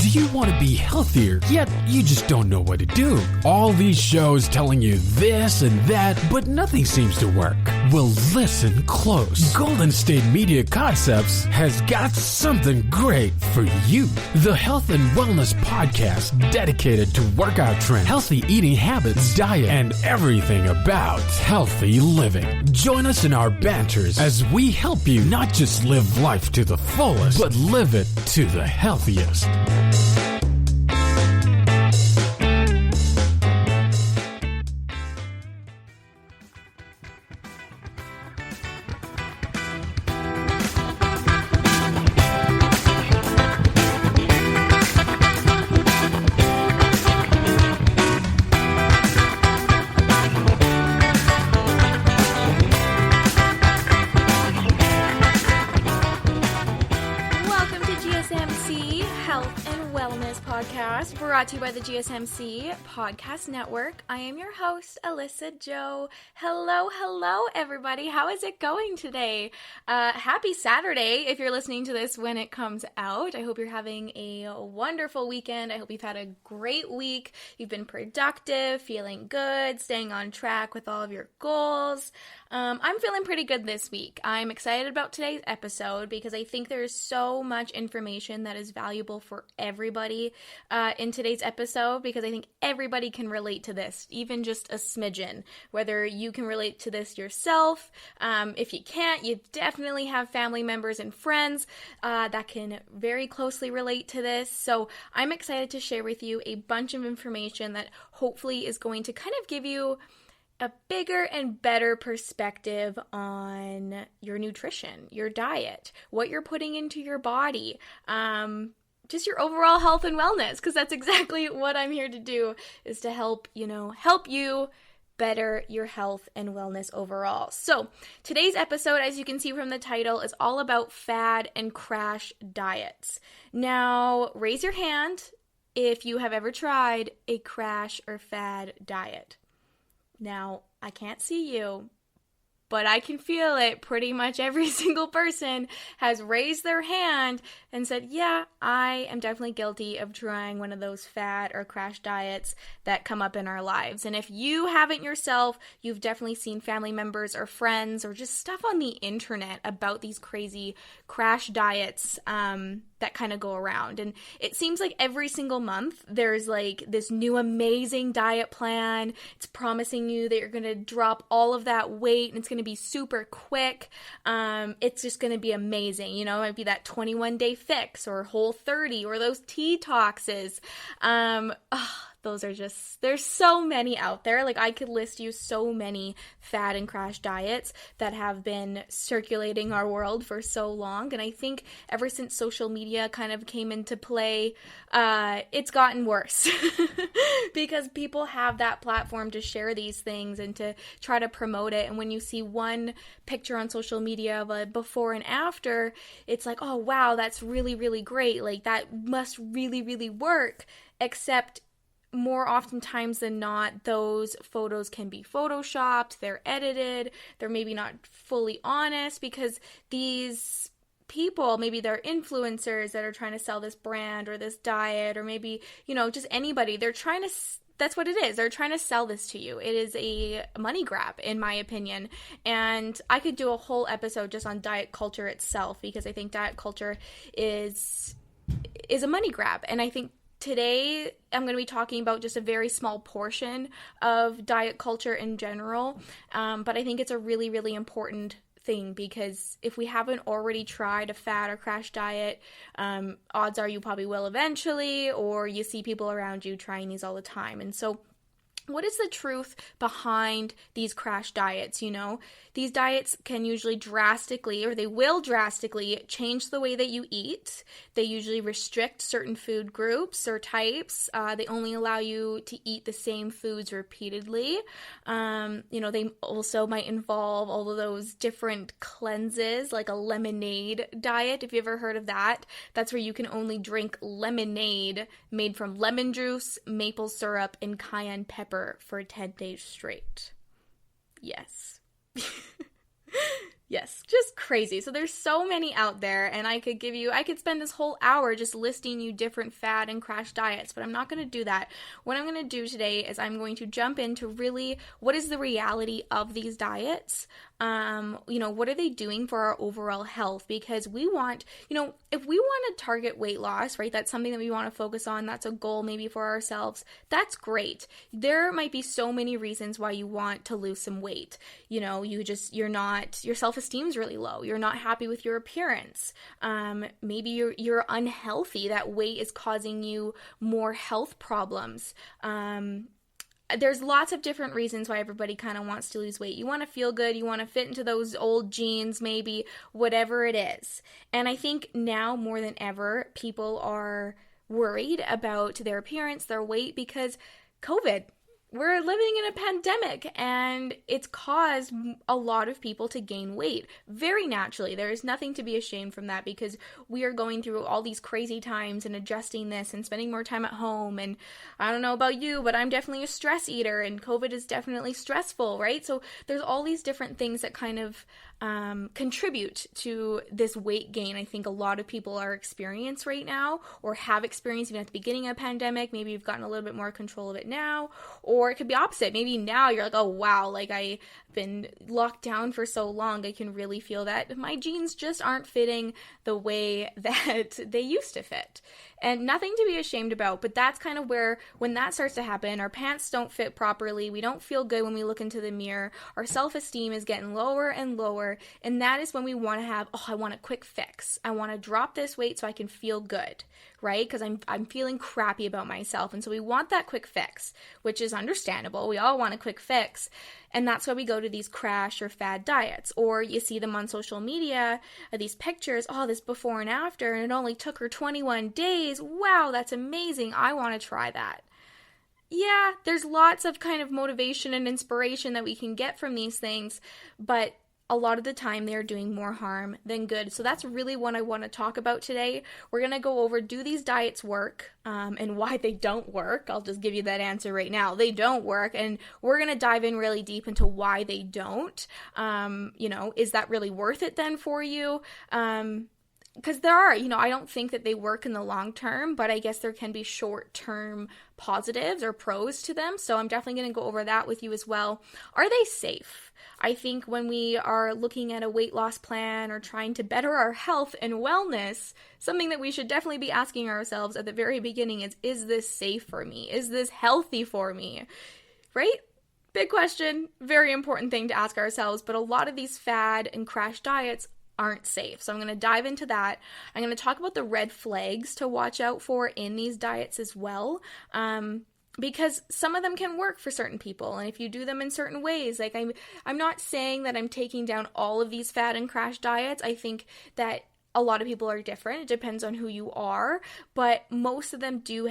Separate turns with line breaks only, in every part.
Do you want to be healthier, yet you just don't know what to do? All these shows telling you this and that, but nothing seems to work. Well, listen close. Golden State Media Concepts has got something great for you. The Health and Wellness Podcast, dedicated to workout trends, healthy eating habits, diet, and everything about healthy living. Join us in our banters as we help you not just live life to the fullest, but live it to the healthiest.
Brought to you by the GSMC Podcast Network. I am your host, Alyssa Jo. Hello, everybody. How is it going today? Happy Saturday if you're listening to this when it comes out. I hope you're having a wonderful weekend. I hope you've had a great week. You've been productive, feeling good, staying on track with all of your goals. I'm feeling pretty good this week. I'm excited about today's episode because I think there's so much information that is valuable for everybody in today's episode, because I think everybody can relate to this, even just a smidgen. Whether you can relate to this yourself, if you can't, you definitely have family members and friends that can very closely relate to this. So I'm excited to share with you a bunch of information that hopefully is going to kind of give you a bigger and better perspective on your nutrition, your diet, what you're putting into your body, just your overall health and wellness, because that's exactly what I'm here to do, is to help you better your health and wellness overall. So today's episode, as you can see from the title, is all about fad and crash diets. Now, raise your hand if you have ever tried a crash or fad diet. Now, I can't see you, but I can feel it. Pretty much every single person has raised their hand and said, yeah, I am definitely guilty of trying one of those fad or crash diets that come up in our lives. And if you haven't yourself, you've definitely seen family members or friends or just stuff on the internet about these crazy crash diets that kind of go around. And it seems like every single month there's like this new amazing diet plan. It's promising you that you're going to drop all of that weight and it's going to be super quick. It's just going to be amazing. You know, it might be that 21-day fix or Whole30 or those detoxes. Those are just, there's so many out there. Like, I could list you so many fad and crash diets that have been circulating our world for so long. And I think ever since social media kind of came into play, it's gotten worse because people have that platform to share these things and to try to promote it. And when you see one picture on social media of a before and after, it's like, oh, wow, that's really, really great. Like, that must really, really work. Except more oftentimes than not, those photos can be photoshopped, they're edited, they're maybe not fully honest, because these people, maybe they're influencers that are trying to sell this brand or this diet, or maybe, you know, just anybody, they're trying to, that's what it is, they're trying to sell this to you. It is a money grab, in my opinion, and I could do a whole episode just on diet culture itself, because I think diet culture is a money grab, and I think today, I'm going to be talking about just a very small portion of diet culture in general, but I think it's a really, really important thing, because if we haven't already tried a fad or crash diet, odds are you probably will eventually, or you see people around you trying these all the time. And so what is the truth behind these crash diets? You know, these diets can usually drastically, or they will drastically change the way that you eat. They usually restrict certain food groups or types. They only allow you to eat the same foods repeatedly. You know, they also might involve all of those different cleanses, like a lemonade diet. If you ever heard of that, that's where you can only drink lemonade made from lemon juice, maple syrup, and cayenne pepper for 10 days straight. Yes. Yes, just crazy. So there's so many out there, and I could spend this whole hour just listing you different fad and crash diets, but I'm not going to do that. What I'm going to do today is I'm going to jump into really what is the reality of these diets. What are they doing for our overall health? Because we want, if we want to target weight loss, right? That's something that we want to focus on. That's a goal maybe for ourselves. That's great. There might be so many reasons why you want to lose some weight. Your self-esteem's really low. You're not happy with your appearance. Maybe you're unhealthy. That weight is causing you more health problems. There's lots of different reasons why everybody kind of wants to lose weight. You want to feel good. You want to fit into those old jeans, maybe, whatever it is. And I think now more than ever, people are worried about their appearance, their weight, because COVID. We're living in a pandemic, and it's caused a lot of people to gain weight very naturally. There is nothing to be ashamed from that, because we are going through all these crazy times and adjusting this and spending more time at home. And I don't know about you, but I'm definitely a stress eater, and COVID is definitely stressful, right? So there's all these different things that kind of contribute to this weight gain I think a lot of people are experiencing right now, or have experienced even at the beginning of the pandemic. Maybe you've gotten a little bit more control of it now, or it could be opposite. Maybe now you're like, oh wow, like I've been locked down for so long, I can really feel that my jeans just aren't fitting the way that they used to fit. And nothing to be ashamed about, but that's kind of where, when that starts to happen, our pants don't fit properly, we don't feel good when we look into the mirror, our self-esteem is getting lower and lower, and that is when we want to have, I want a quick fix. I want to drop this weight so I can feel good, right? Because I'm feeling crappy about myself, and so we want that quick fix, which is understandable. We all want a quick fix, and that's why we go to these crash or fad diets, or you see them on social media, these pictures, this before and after, and it only took her 21 days. Wow, that's amazing. I want to try that. Yeah, there's lots of kind of motivation and inspiration that we can get from these things, but a lot of the time they are doing more harm than good. So that's really what I want to talk about today. We're going to go over, do these diets work, and why they don't work. I'll just give you that answer right now. They don't work, and we're going to dive in really deep into why they don't. Is that really worth it then for you? Because there are, I don't think that they work in the long term, but I guess there can be short-term positives or pros to them. So I'm definitely going to go over that with you as well. Are they safe? I think when we are looking at a weight loss plan or trying to better our health and wellness, something that we should definitely be asking ourselves at the very beginning is this safe for me? Is this healthy for me? Right? Big question, very important thing to ask ourselves, but a lot of these fad and crash diets aren't safe. So I'm going to dive into that. I'm going to talk about the red flags to watch out for in these diets as well. Because some of them can work for certain people, and if you do them in certain ways, like I'm not saying that I'm taking down all of these fad and crash diets. I think that a lot of people are different. It depends on who you are, but most of them do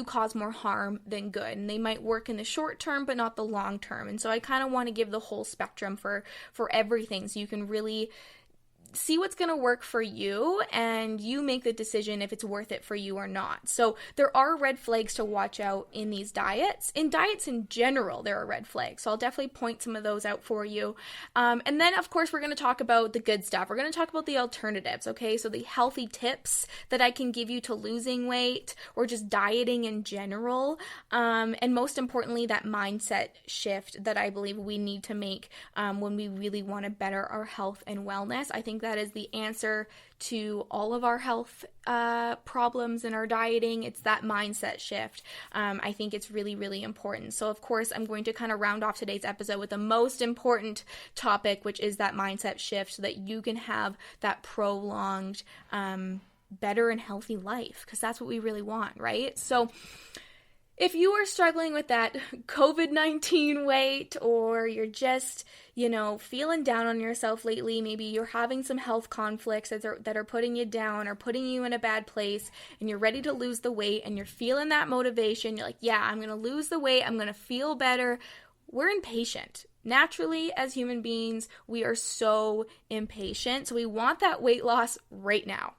cause more harm than good, and they might work in the short term but not the long term. And so I kind of want to give the whole spectrum for everything, so you can really see what's going to work for you, and you make the decision if it's worth it for you or not. So there are red flags to watch out in these diets. In diets in general, there are red flags. So I'll definitely point some of those out for you. And then, of course, we're going to talk about the good stuff. We're going to talk about the alternatives, okay? So the healthy tips that I can give you to losing weight or just dieting in general. And most importantly, that mindset shift that I believe we need to make when we really want to better our health and wellness. I think that is the answer to all of our health problems in our dieting. It's that mindset shift. I think it's really, really important. So of course, I'm going to kind of round off today's episode with the most important topic, which is that mindset shift, so that you can have that prolonged, better and healthy life, because that's what we really want, right? So if you are struggling with that COVID-19 weight, or you're just, feeling down on yourself lately, maybe you're having some health conflicts that are putting you down or putting you in a bad place, and you're ready to lose the weight, and you're feeling that motivation, you're like, yeah, I'm going to lose the weight, I'm going to feel better. We're impatient. Naturally, as human beings, we are so impatient. So we want that weight loss right now.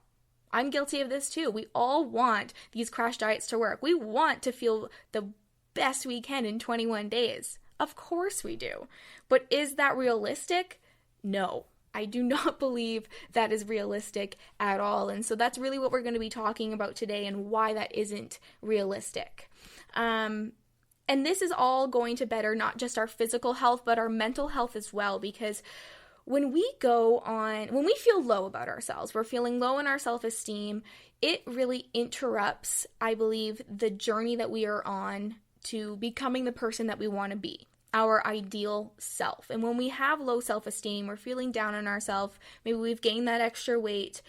I'm guilty of this too. We all want these crash diets to work. We want to feel the best we can in 21 days. Of course we do. But is that realistic? No. I do not believe that is realistic at all. And so that's really what we're going to be talking about today and why that isn't realistic. And this is all going to better not just our physical health, but our mental health as well, because when we feel low about ourselves, we're feeling low in our self-esteem, it really interrupts, I believe, the journey that we are on to becoming the person that we want to be, our ideal self. And when we have low self-esteem, we're feeling down on ourselves, maybe we've gained that extra weight,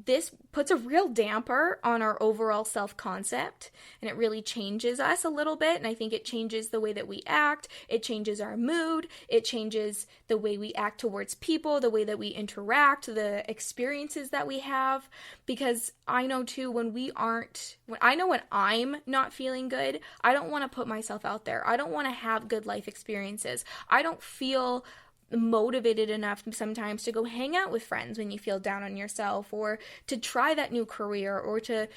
this puts a real damper on our overall self-concept, and it really changes us a little bit. And I think it changes the way that we act, it changes our mood, it changes the way we act towards people, the way that we interact, the experiences that we have. Because I know too, when I'm not feeling good, I don't want to put myself out there. I don't want to have good life experiences. I don't feel motivated enough sometimes to go hang out with friends when you feel down on yourself, or to try that new career, or to,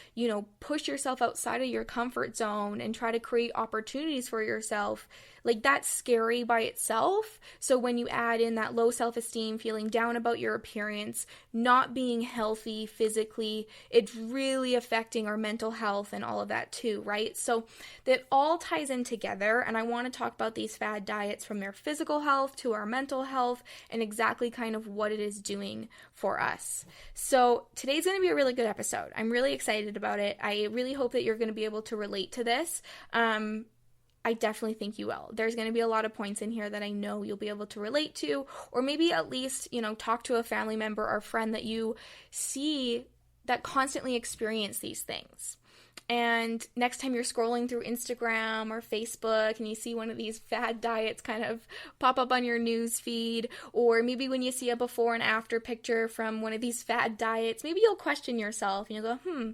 push yourself outside of your comfort zone and try to create opportunities for yourself. Like, that's scary by itself. So when you add in that low self-esteem, feeling down about your appearance, not being healthy physically, it's really affecting our mental health and all of that too, right? So that all ties in together, and I want to talk about these fad diets from their physical health to our mental health and exactly kind of what it is doing for us. So today's going to be a really good episode. I'm really excited about it. I really hope that you're going to be able to relate to this. I definitely think you will. There's going to be a lot of points in here that I know you'll be able to relate to, or maybe at least, talk to a family member or friend that you see that constantly experience these things. And next time you're scrolling through Instagram or Facebook and you see one of these fad diets kind of pop up on your news feed, or maybe when you see a before and after picture from one of these fad diets, maybe you'll question yourself and you'll go,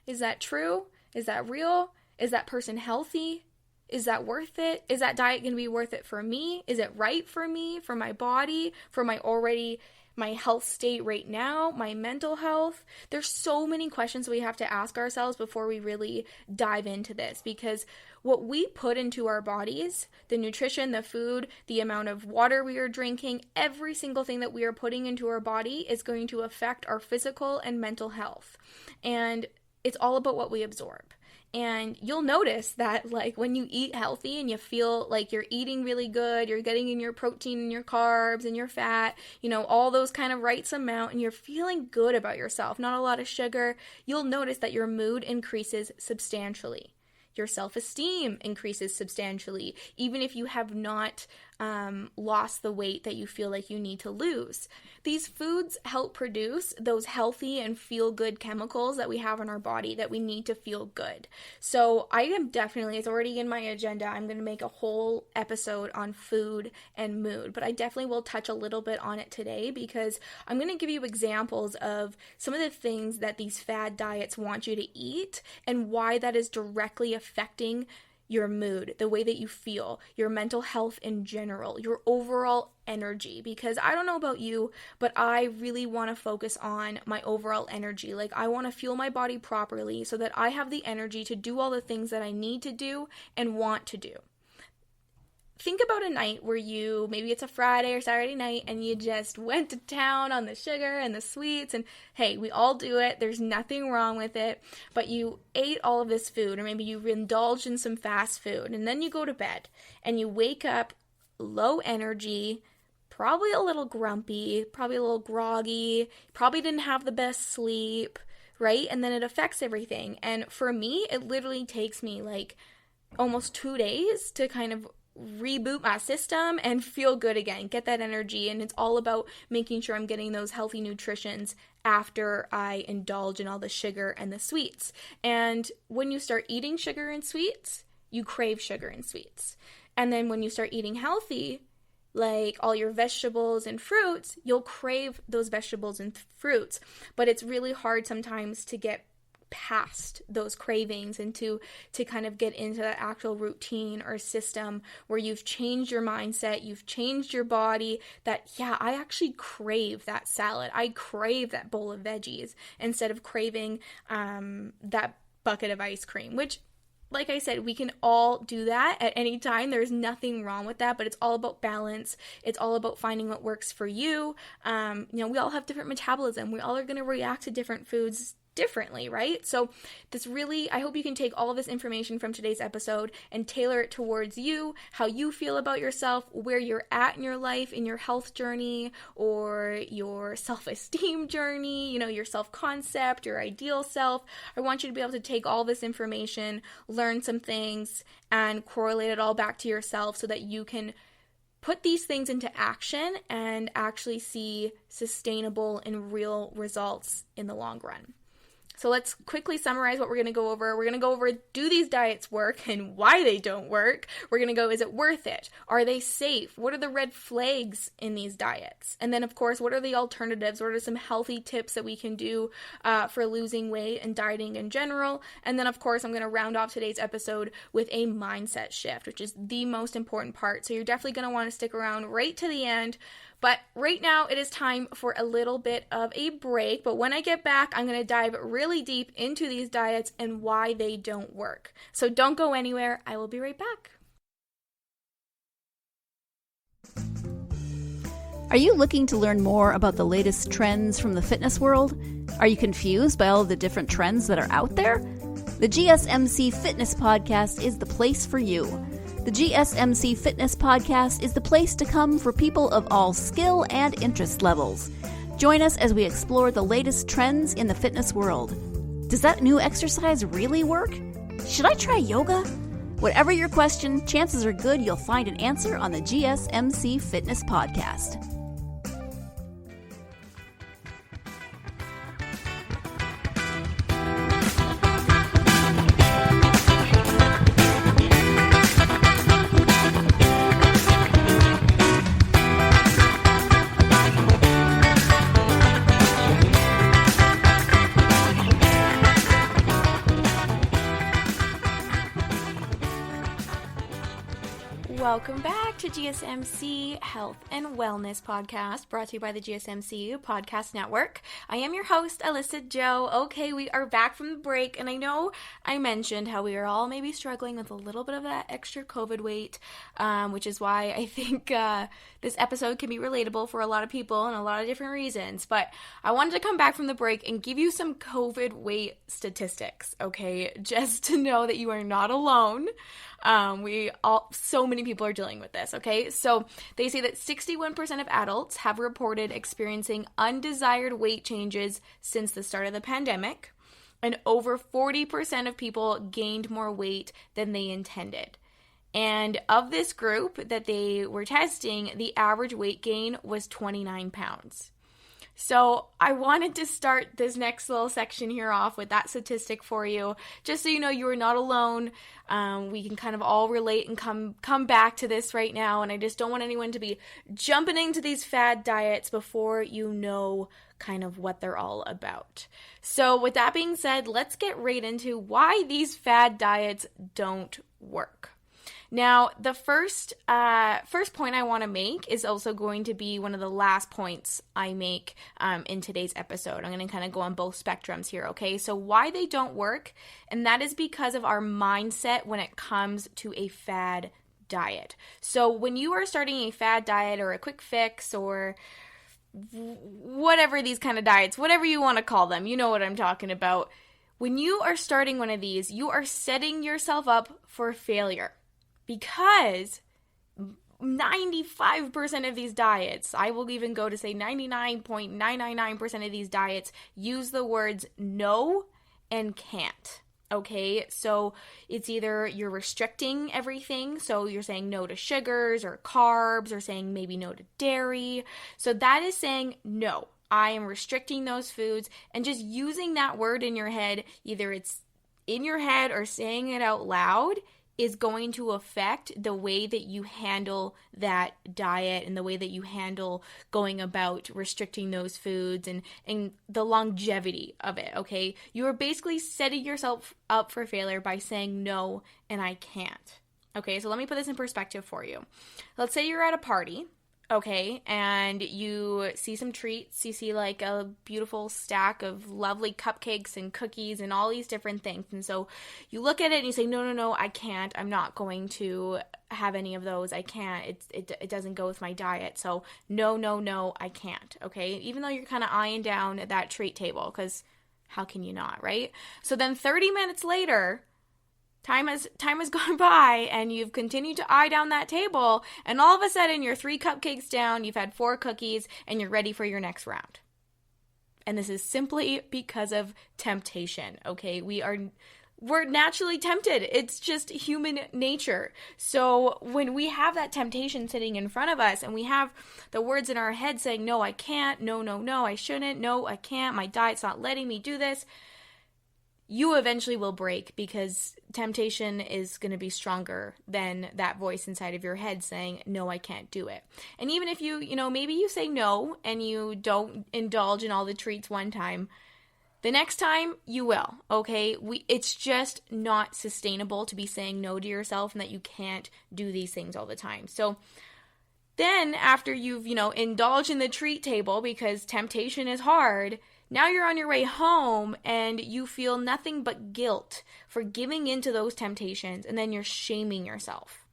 is that true? Is that real? Is that person healthy? Is that worth it? Is that diet going to be worth it for me? Is it right for me, for my body, for my health state right now, my mental health? There's so many questions we have to ask ourselves before we really dive into this, because what we put into our bodies, the nutrition, the food, the amount of water we are drinking, every single thing that we are putting into our body is going to affect our physical and mental health. And it's all about what we absorb. And you'll notice that, like, when you eat healthy and you feel like you're eating really good, you're getting in your protein and your carbs and your fat, all those kind of right amount, and you're feeling good about yourself, not a lot of sugar, you'll notice that your mood increases substantially. Your self-esteem increases substantially, even if you have not lost the weight that you feel like you need to lose. These foods help produce those healthy and feel-good chemicals that we have in our body that we need to feel good. So I am definitely, it's already in my agenda, I'm going to make a whole episode on food and mood, but I definitely will touch a little bit on it today, because I'm going to give you examples of some of the things that these fad diets want you to eat and why that is directly affecting your mood, the way that you feel, your mental health in general, your overall energy. Because I don't know about you, but I really want to focus on my overall energy. Like, I want to fuel my body properly so that I have the energy to do all the things that I need to do and want to do. Think about a night where maybe it's a Friday or Saturday night, and you just went to town on the sugar and the sweets, and hey, we all do it, there's nothing wrong with it, but you ate all of this food, or maybe you indulged in some fast food, and then you go to bed, and you wake up low energy, probably a little grumpy, probably a little groggy, probably didn't have the best sleep, right? And then it affects everything. And for me, it literally takes me like almost 2 days to kind of reboot my system and feel good again, get that energy. And it's all about making sure I'm getting those healthy nutritions after I indulge in all the sugar and the sweets. And when you start eating sugar and sweets, you crave sugar and sweets. And then when you start eating healthy, like all your vegetables and fruits, you'll crave those vegetables and fruits. But it's really hard sometimes to get past those cravings and to kind of get into that actual routine or system where you've changed your mindset, you've changed your body, that, yeah, I actually crave that salad. I crave that bowl of veggies instead of craving that bucket of ice cream, which, like I said, we can all do that at any time. There's nothing wrong with that, but it's all about balance. It's all about finding what works for you. We all have different metabolism. We all are going to react to different foods differently, right? So I hope you can take all of this information from today's episode and tailor it towards you, how you feel about yourself, where you're at in your life, in your health journey, or your self-esteem journey, your self-concept, your ideal self. I want you to be able to take all this information, learn some things, and correlate it all back to yourself so that you can put these things into action and actually see sustainable and real results in the long run. So let's quickly summarize what we're going to go over. We're going to go over, do these diets work and why they don't work? We're going to go, is it worth it? Are they safe? What are the red flags in these diets? And then, of course, what are the alternatives? What are some healthy tips that we can do for losing weight and dieting in general? And then, of course, I'm going to round off today's episode with a mindset shift, which is the most important part. So you're definitely going to want to stick around right to the end. But right now, it is time for a little bit of a break. But when I get back, I'm going to dive really deep into these diets and why they don't work. So don't go anywhere. I will be right back.
Are you looking to learn more about the latest trends from the fitness world? Are you confused by all of the different trends that are out there? The GSMC Fitness Podcast is the place for you. The GSMC Fitness Podcast is the place to come for people of all skill and interest levels. Join us as we explore the latest trends in the fitness world. Does that new exercise really work? Should I try yoga? Whatever your question, chances are good you'll find an answer on the GSMC Fitness Podcast.
Welcome back to GSMC Health and Wellness Podcast, brought to you by the GSMC Podcast Network. I am your host, Alyssa Jo. Okay, we are back from the break, and I know I mentioned how we are all maybe struggling with a little bit of that extra COVID weight, which is why I think this episode can be relatable for a lot of people and a lot of different reasons. But I wanted to come back from the break and give you some COVID weight statistics, okay? Just to know that you are not alone. So many people are dealing with this, okay? So they say that 61% of adults have reported experiencing undesired weight changes since the start of the pandemic, and over 40% of people gained more weight than they intended. And of this group that they were testing, the average weight gain was 29 pounds. So I wanted to start this next little section here off with that statistic for you, just so you know you are not alone. We can kind of all relate and come back to this right now, and I just don't want anyone to be jumping into these fad diets before you know kind of what they're all about. So with that being said, let's get right into why these fad diets don't work. Now, the first point I want to make is also going to be one of the last points I make in today's episode. I'm going to kind of go on both spectrums here, okay? So why they don't work, and that is because of our mindset when it comes to a fad diet. So when you are starting a fad diet or a quick fix or whatever these kind of diets, whatever you want to call them, you know what I'm talking about. When you are starting one of these, you are setting yourself up for failure. Because 95% of these diets, I will even go to say 99.999% of these diets use the words no and can't. Okay, so it's either you're restricting everything, so you're saying no to sugars or carbs, or saying maybe no to dairy. So that is saying no, I am restricting those foods, and just using that word in your head, either it's in your head or saying it out loud, is going to affect the way that you handle that diet and the way that you handle going about restricting those foods and the longevity of it, okay? You are basically setting yourself up for failure by saying no and I can't. Okay, so let me put this in perspective for you. Let's say you're at a party okay, and you see some treats, you see like a beautiful stack of lovely cupcakes and cookies and all these different things, and so you look at it and you say, no, I can't, I'm not going to have any of those, I can't, it doesn't go with my diet, so no, I can't, okay, even though you're kind of eyeing down at that treat table, because how can you not, right? So then 30 minutes later, Time has gone by, and you've continued to eye down that table, and all of a sudden you're 3 cupcakes down, you've had 4 cookies, and you're ready for your next round. And this is simply because of temptation, okay? We're naturally tempted. It's just human nature. So when we have that temptation sitting in front of us, and we have the words in our head saying, no, I can't, no, I shouldn't, no, I can't, my diet's not letting me do this, you eventually will break, because temptation is going to be stronger than that voice inside of your head saying, no, I can't do it. And even if maybe you say no and you don't indulge in all the treats one time, the next time you will, okay? It's just not sustainable to be saying no to yourself and that you can't do these things all the time. So then after you've, indulged in the treat table, because temptation is hard, now you're on your way home and you feel nothing but guilt for giving into those temptations, and then you're shaming yourself.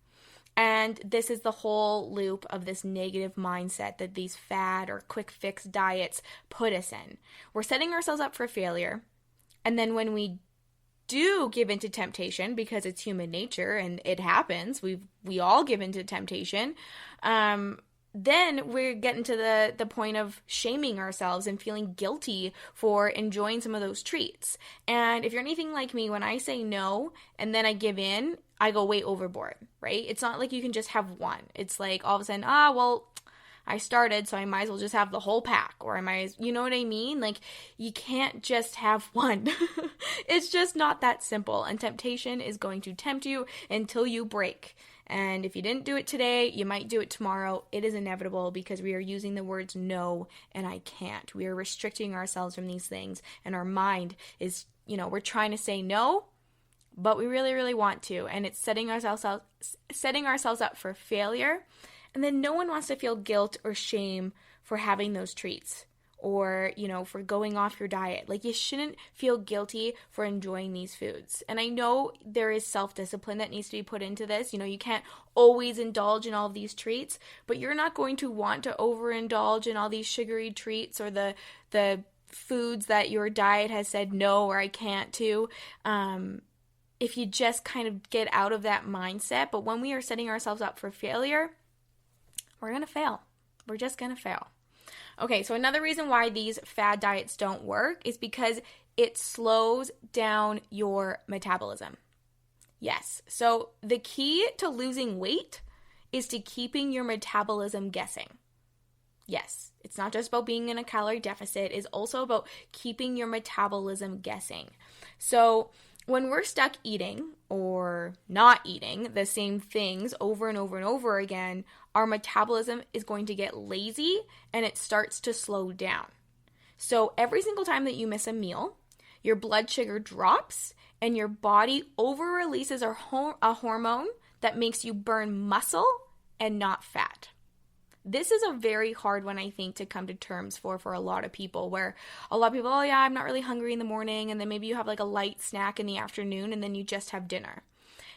And this is the whole loop of this negative mindset that these fad or quick fix diets put us in. We're setting ourselves up for failure, and then when we do give into temptation, because it's human nature and it happens, we all give into temptation, then we're getting to the point of shaming ourselves and feeling guilty for enjoying some of those treats. And if you're anything like me, when I say no and then I give in, I go way overboard, right? It's not like you can just have one. It's like all of a sudden, I started, so I might as well just have the whole pack, or you know what I mean? Like, you can't just have one. It's just not that simple. And temptation is going to tempt you until you break. And if you didn't do it today, you might do it tomorrow. It is inevitable, because we are using the words no and I can't. We are restricting ourselves from these things, and our mind is, we're trying to say no, but we really, really want to. And it's setting ourselves up for failure. And then no one wants to feel guilt or shame for having those treats, or, for going off your diet. Like, you shouldn't feel guilty for enjoying these foods. And I know there is self-discipline that needs to be put into this. You can't always indulge in all of these treats, but you're not going to want to overindulge in all these sugary treats or the foods that your diet has said no or I can't to. If you just kind of get out of that mindset. But when we are setting ourselves up for failure, we're going to fail. We're just going to fail. Okay, so another reason why these fad diets don't work is because it slows down your metabolism. Yes, so the key to losing weight is to keeping your metabolism guessing. Yes, it's not just about being in a calorie deficit, it's also about keeping your metabolism guessing. So when we're stuck eating or not eating the same things over and over and over again, our metabolism is going to get lazy and it starts to slow down. So every single time that you miss a meal, your blood sugar drops and your body over-releases a hormone that makes you burn muscle and not fat. This is a very hard one, I think, to come to terms for a lot of people, where a lot of people, oh yeah, I'm not really hungry in the morning, and then maybe you have like a light snack in the afternoon, and then you just have dinner.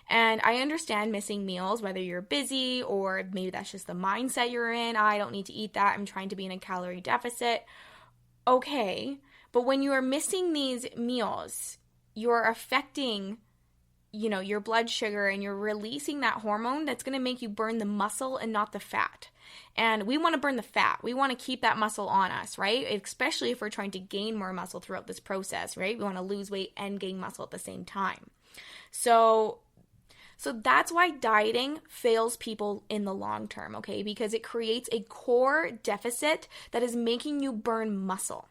And I understand missing meals, whether you're busy or maybe that's just the mindset you're in. I don't need to eat that. I'm trying to be in a calorie deficit. Okay, but when you are missing these meals, you're affecting, your blood sugar, and you're releasing that hormone that's going to make you burn the muscle and not the fat. And we want to burn the fat. We want to keep that muscle on us, right? Especially if we're trying to gain more muscle throughout this process, right? We want to lose weight and gain muscle at the same time. So that's why dieting fails people in the long term, okay? Because it creates a core deficit that is making you burn muscle.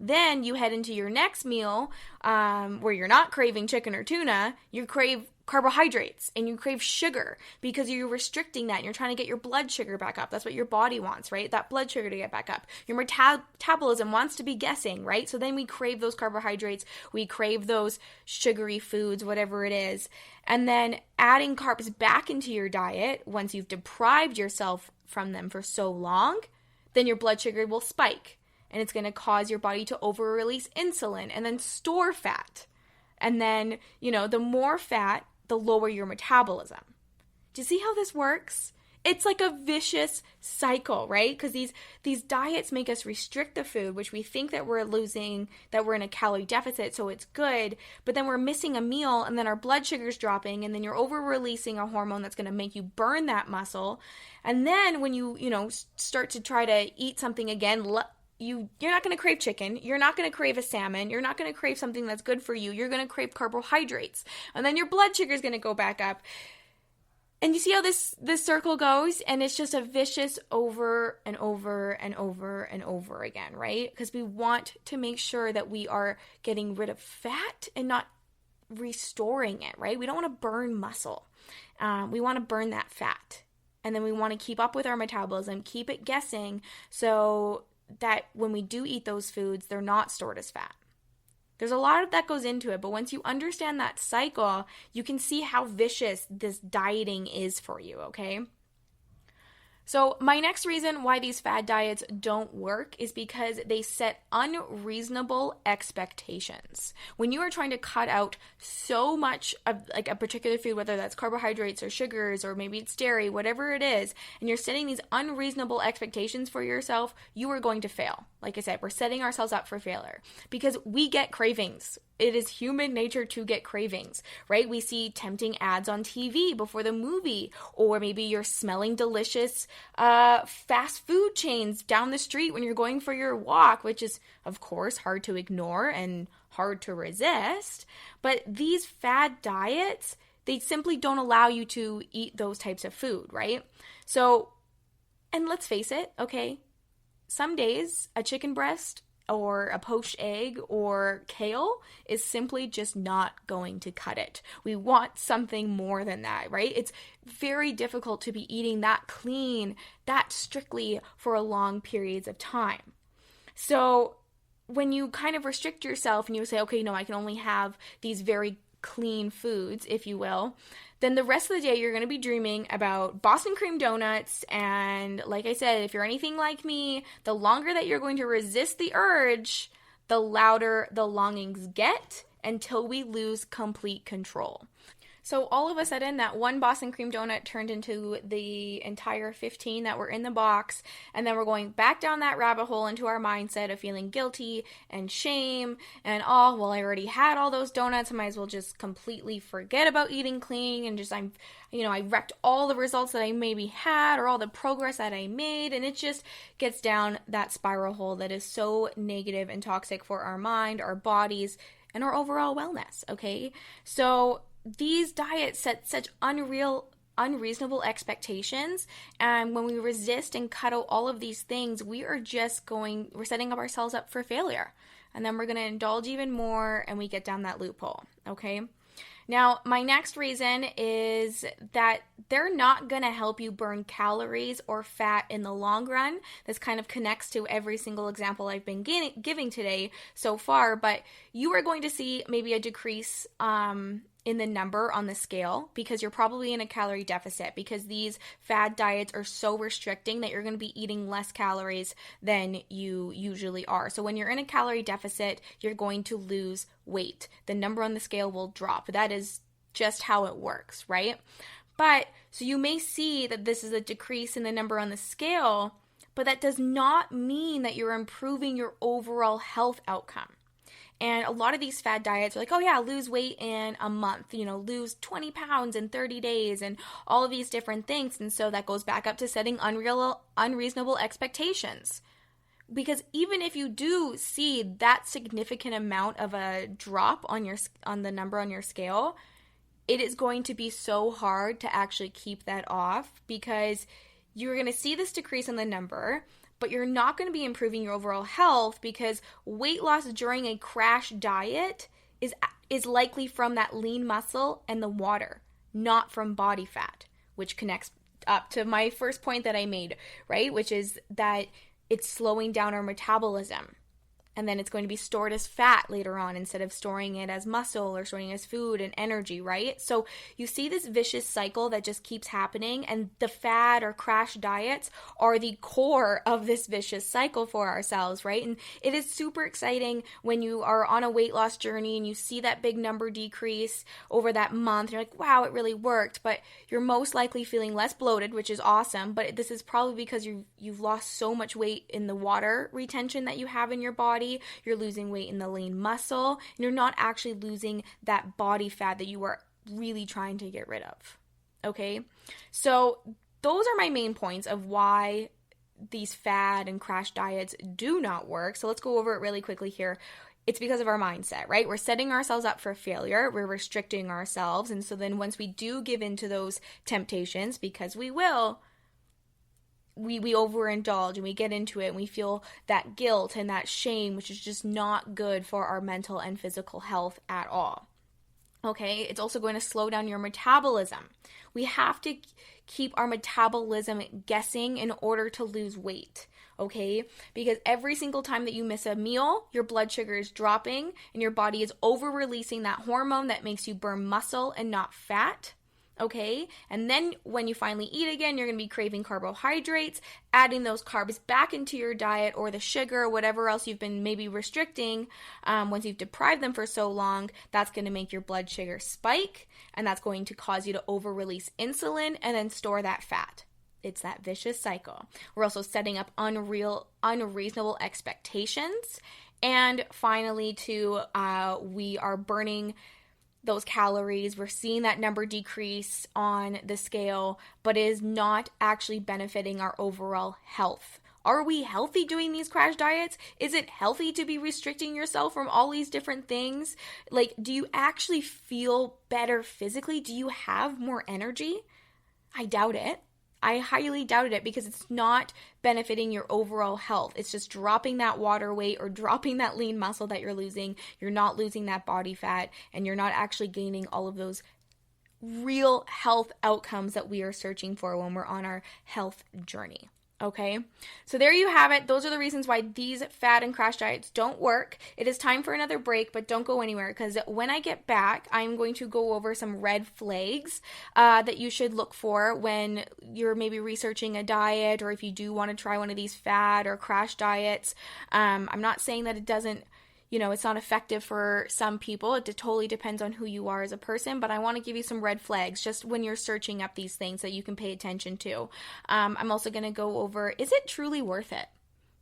Then you head into your next meal where you're not craving chicken or tuna, you crave carbohydrates and you crave sugar because you're restricting that and you're trying to get your blood sugar back up. That's what your body wants, right? That blood sugar to get back up. Your metabolism wants to be guessing, right? So then we crave those carbohydrates, we crave those sugary foods, whatever it is. And then adding carbs back into your diet, once you've deprived yourself from them for so long, then your blood sugar will spike and it's going to cause your body to over-release insulin and then store fat. And then, the more fat, the lower your metabolism. Do you see how this works? It's like a vicious cycle, right? Because these diets make us restrict the food, which we think that we're losing, that we're in a calorie deficit, so it's good. But then we're missing a meal, and then our blood sugar's dropping, and then you're over-releasing a hormone that's going to make you burn that muscle. And then when you start to try to eat something again, you're not going to crave chicken. You're not going to crave a salmon. You're not going to crave something that's good for you. You're going to crave carbohydrates. And then your blood sugar is going to go back up. And you see how this circle goes? And it's just a vicious over and over and over and over again, right? Because we want to make sure that we are getting rid of fat and not restoring it, right? We don't want to burn muscle. We want to burn that fat. And then we want to keep up with our metabolism, keep it guessing so that when we do eat those foods, they're not stored as fat. There's a lot that goes into it, but once you understand that cycle, you can see how vicious this dieting is for you, okay? So my next reason why these fad diets don't work is because they set unreasonable expectations. When you are trying to cut out so much of like a particular food, whether that's carbohydrates or sugars or maybe it's dairy, whatever it is, and you're setting these unreasonable expectations for yourself, you are going to fail. Like I said, we're setting ourselves up for failure because we get cravings. It is human nature to get cravings, right? We see tempting ads on TV before the movie, or maybe you're smelling delicious fast food chains down the street when you're going for your walk, which is, of course, hard to ignore and hard to resist. But these fad diets, they simply don't allow you to eat those types of food, right? So, and let's face it, okay, some days a chicken breast or a poached egg or kale is simply just not going to cut it. We want something more than that, right? It's very difficult to be eating that clean, that strictly for long periods of time. So when you kind of restrict yourself and you say, okay, no, I can only have these very clean foods, if you will, then the rest of the day you're going to be dreaming about Boston cream donuts. And like I said, if you're anything like me, the longer that you're going to resist the urge, the louder the longings get until we lose complete control. So all of a sudden, that one Boston cream donut turned into the entire 15 that were in the box, and then we're going back down that rabbit hole into our mindset of feeling guilty and shame, and I already had all those donuts, I might as well just completely forget about eating clean, and just I wrecked all the results that I maybe had, or all the progress that I made, and it just gets down that spiral hole that is so negative and toxic for our mind, our bodies, and our overall wellness, okay? So these diets set such unreasonable expectations, and when we resist and cut out all of these things, we're setting ourselves up for failure, and then we're going to indulge even more, and we get down that loophole, okay? Now, my next reason is that they're not going to help you burn calories or fat in the long run. This kind of connects to every single example I've been giving today so far, but you are going to see maybe a decrease in the number on the scale because you're probably in a calorie deficit, because these fad diets are so restricting that you're going to be eating less calories than you usually are. So when you're in a calorie deficit, you're going to lose weight. The number on the scale will drop. That is just how it works, right? But so you may see that this is a decrease in the number on the scale, but that does not mean that you're improving your overall health outcome. And a lot of these fad diets are like, oh yeah, lose weight in a month, lose 20 pounds in 30 days and all of these different things. And so that goes back up to setting unreasonable expectations. Because even if you do see that significant amount of a drop on the number on your scale, it is going to be so hard to actually keep that off, because you're going to see this decrease in the number, but you're not going to be improving your overall health, because weight loss during a crash diet is likely from that lean muscle and the water, not from body fat, which connects up to my first point that I made, right? Which is that it's slowing down our metabolism. And then it's going to be stored as fat later on instead of storing it as muscle or storing it as food and energy, right? So you see this vicious cycle that just keeps happening, and the fad or crash diets are the core of this vicious cycle for ourselves, right? And it is super exciting when you are on a weight loss journey and you see that big number decrease over that month. You're like, wow, it really worked. But you're most likely feeling less bloated, which is awesome. But this is probably because you've lost so much weight in the water retention that you have in your body. You're losing weight in the lean muscle, and you're not actually losing that body fat that you are really trying to get rid of. Okay, so those are my main points of why these fad and crash diets do not work. So let's go over it really quickly here. It's because of our mindset, right? We're setting ourselves up for failure. We're restricting ourselves. And so then once we do give in to those temptations, because we will, we overindulge and we get into it and we feel that guilt and that shame, which is just not good for our mental and physical health at all. Okay, it's also going to slow down your metabolism. We have to keep our metabolism guessing in order to lose weight, okay? Because every single time that you miss a meal, your blood sugar is dropping and your body is over-releasing that hormone that makes you burn muscle and not fat. Okay, and then when you finally eat again, you're going to be craving carbohydrates, adding those carbs back into your diet, or the sugar, or whatever else you've been maybe restricting. Once you've deprived them for so long, that's going to make your blood sugar spike, and that's going to cause you to over-release insulin and then store that fat. It's that vicious cycle. We're also setting up unreasonable expectations, and finally, we are burning those calories. We're seeing that number decrease on the scale, but it is not actually benefiting our overall health. Are we healthy doing these crash diets? Is it healthy to be restricting yourself from all these different things? Like, do you actually feel better physically? Do you have more energy? I doubt it. I highly doubted it, because it's not benefiting your overall health. It's just dropping that water weight or dropping that lean muscle that you're losing. You're not losing that body fat, and you're not actually gaining all of those real health outcomes that we are searching for when we're on our health journey. Okay, so there you have it. Those are the reasons why these fad and crash diets don't work. It is time for another break, but don't go anywhere, because when I get back, I'm going to go over some red flags that you should look for when you're maybe researching a diet, or if you do want to try one of these fad or crash diets. I'm not saying that it doesn't, it's not effective for some people. It totally depends on who you are as a person, but I want to give you some red flags just when you're searching up these things that you can pay attention to. I'm also going to go over, is it truly worth it?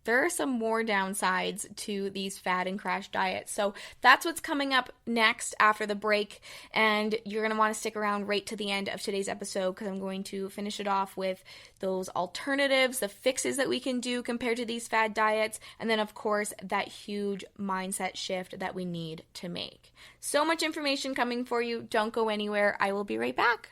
There are some more downsides to these fad and crash diets. So that's what's coming up next after the break. And you're going to want to stick around right to the end of today's episode, because I'm going to finish it off with those alternatives, the fixes that we can do compared to these fad diets. And then, of course, that huge mindset shift that we need to make. So much information coming for you. Don't go anywhere. I will be right back.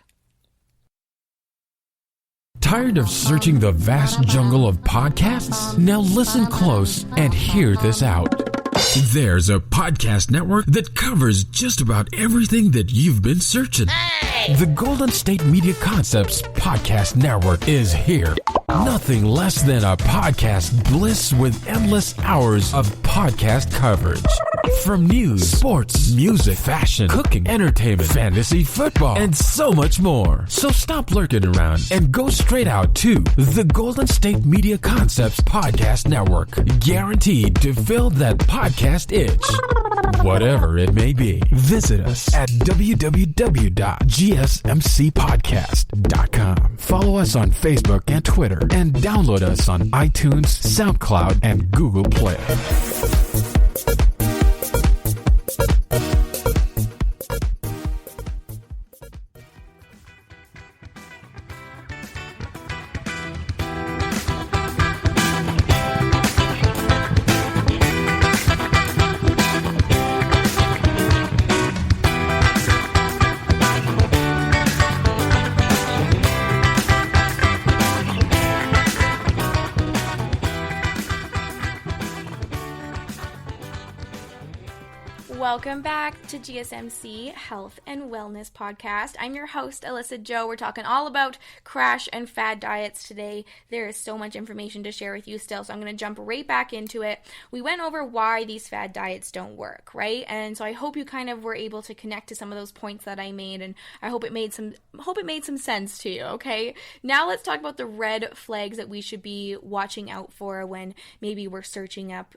Tired of searching the vast jungle of podcasts? Now listen close and hear this out. There's a podcast network that covers just about everything that you've been searching. Hey! The Golden State Media Concepts Podcast Network is here. Nothing less than a podcast bliss with endless hours of podcast coverage. From news, sports, music, fashion, cooking, entertainment, fantasy, football, and so much more. So stop lurking around and go straight out to the Golden State Media Concepts Podcast Network. Guaranteed to fill that podcast itch. Whatever it may be. Visit us at www.gsmcpodcast.com. Follow us on Facebook and Twitter, and download us on iTunes, SoundCloud, and Google Play.
Welcome back to GSMC Health and Wellness Podcast. I'm your host, Alyssa Jo. We're talking all about crash and fad diets today. There is so much information to share with you still, so I'm going to jump right back into it. We went over why these fad diets don't work, right? And so I hope you kind of were able to connect to some of those points that I made, and I hope it made some sense to you, okay? Now let's talk about the red flags that we should be watching out for when maybe we're searching up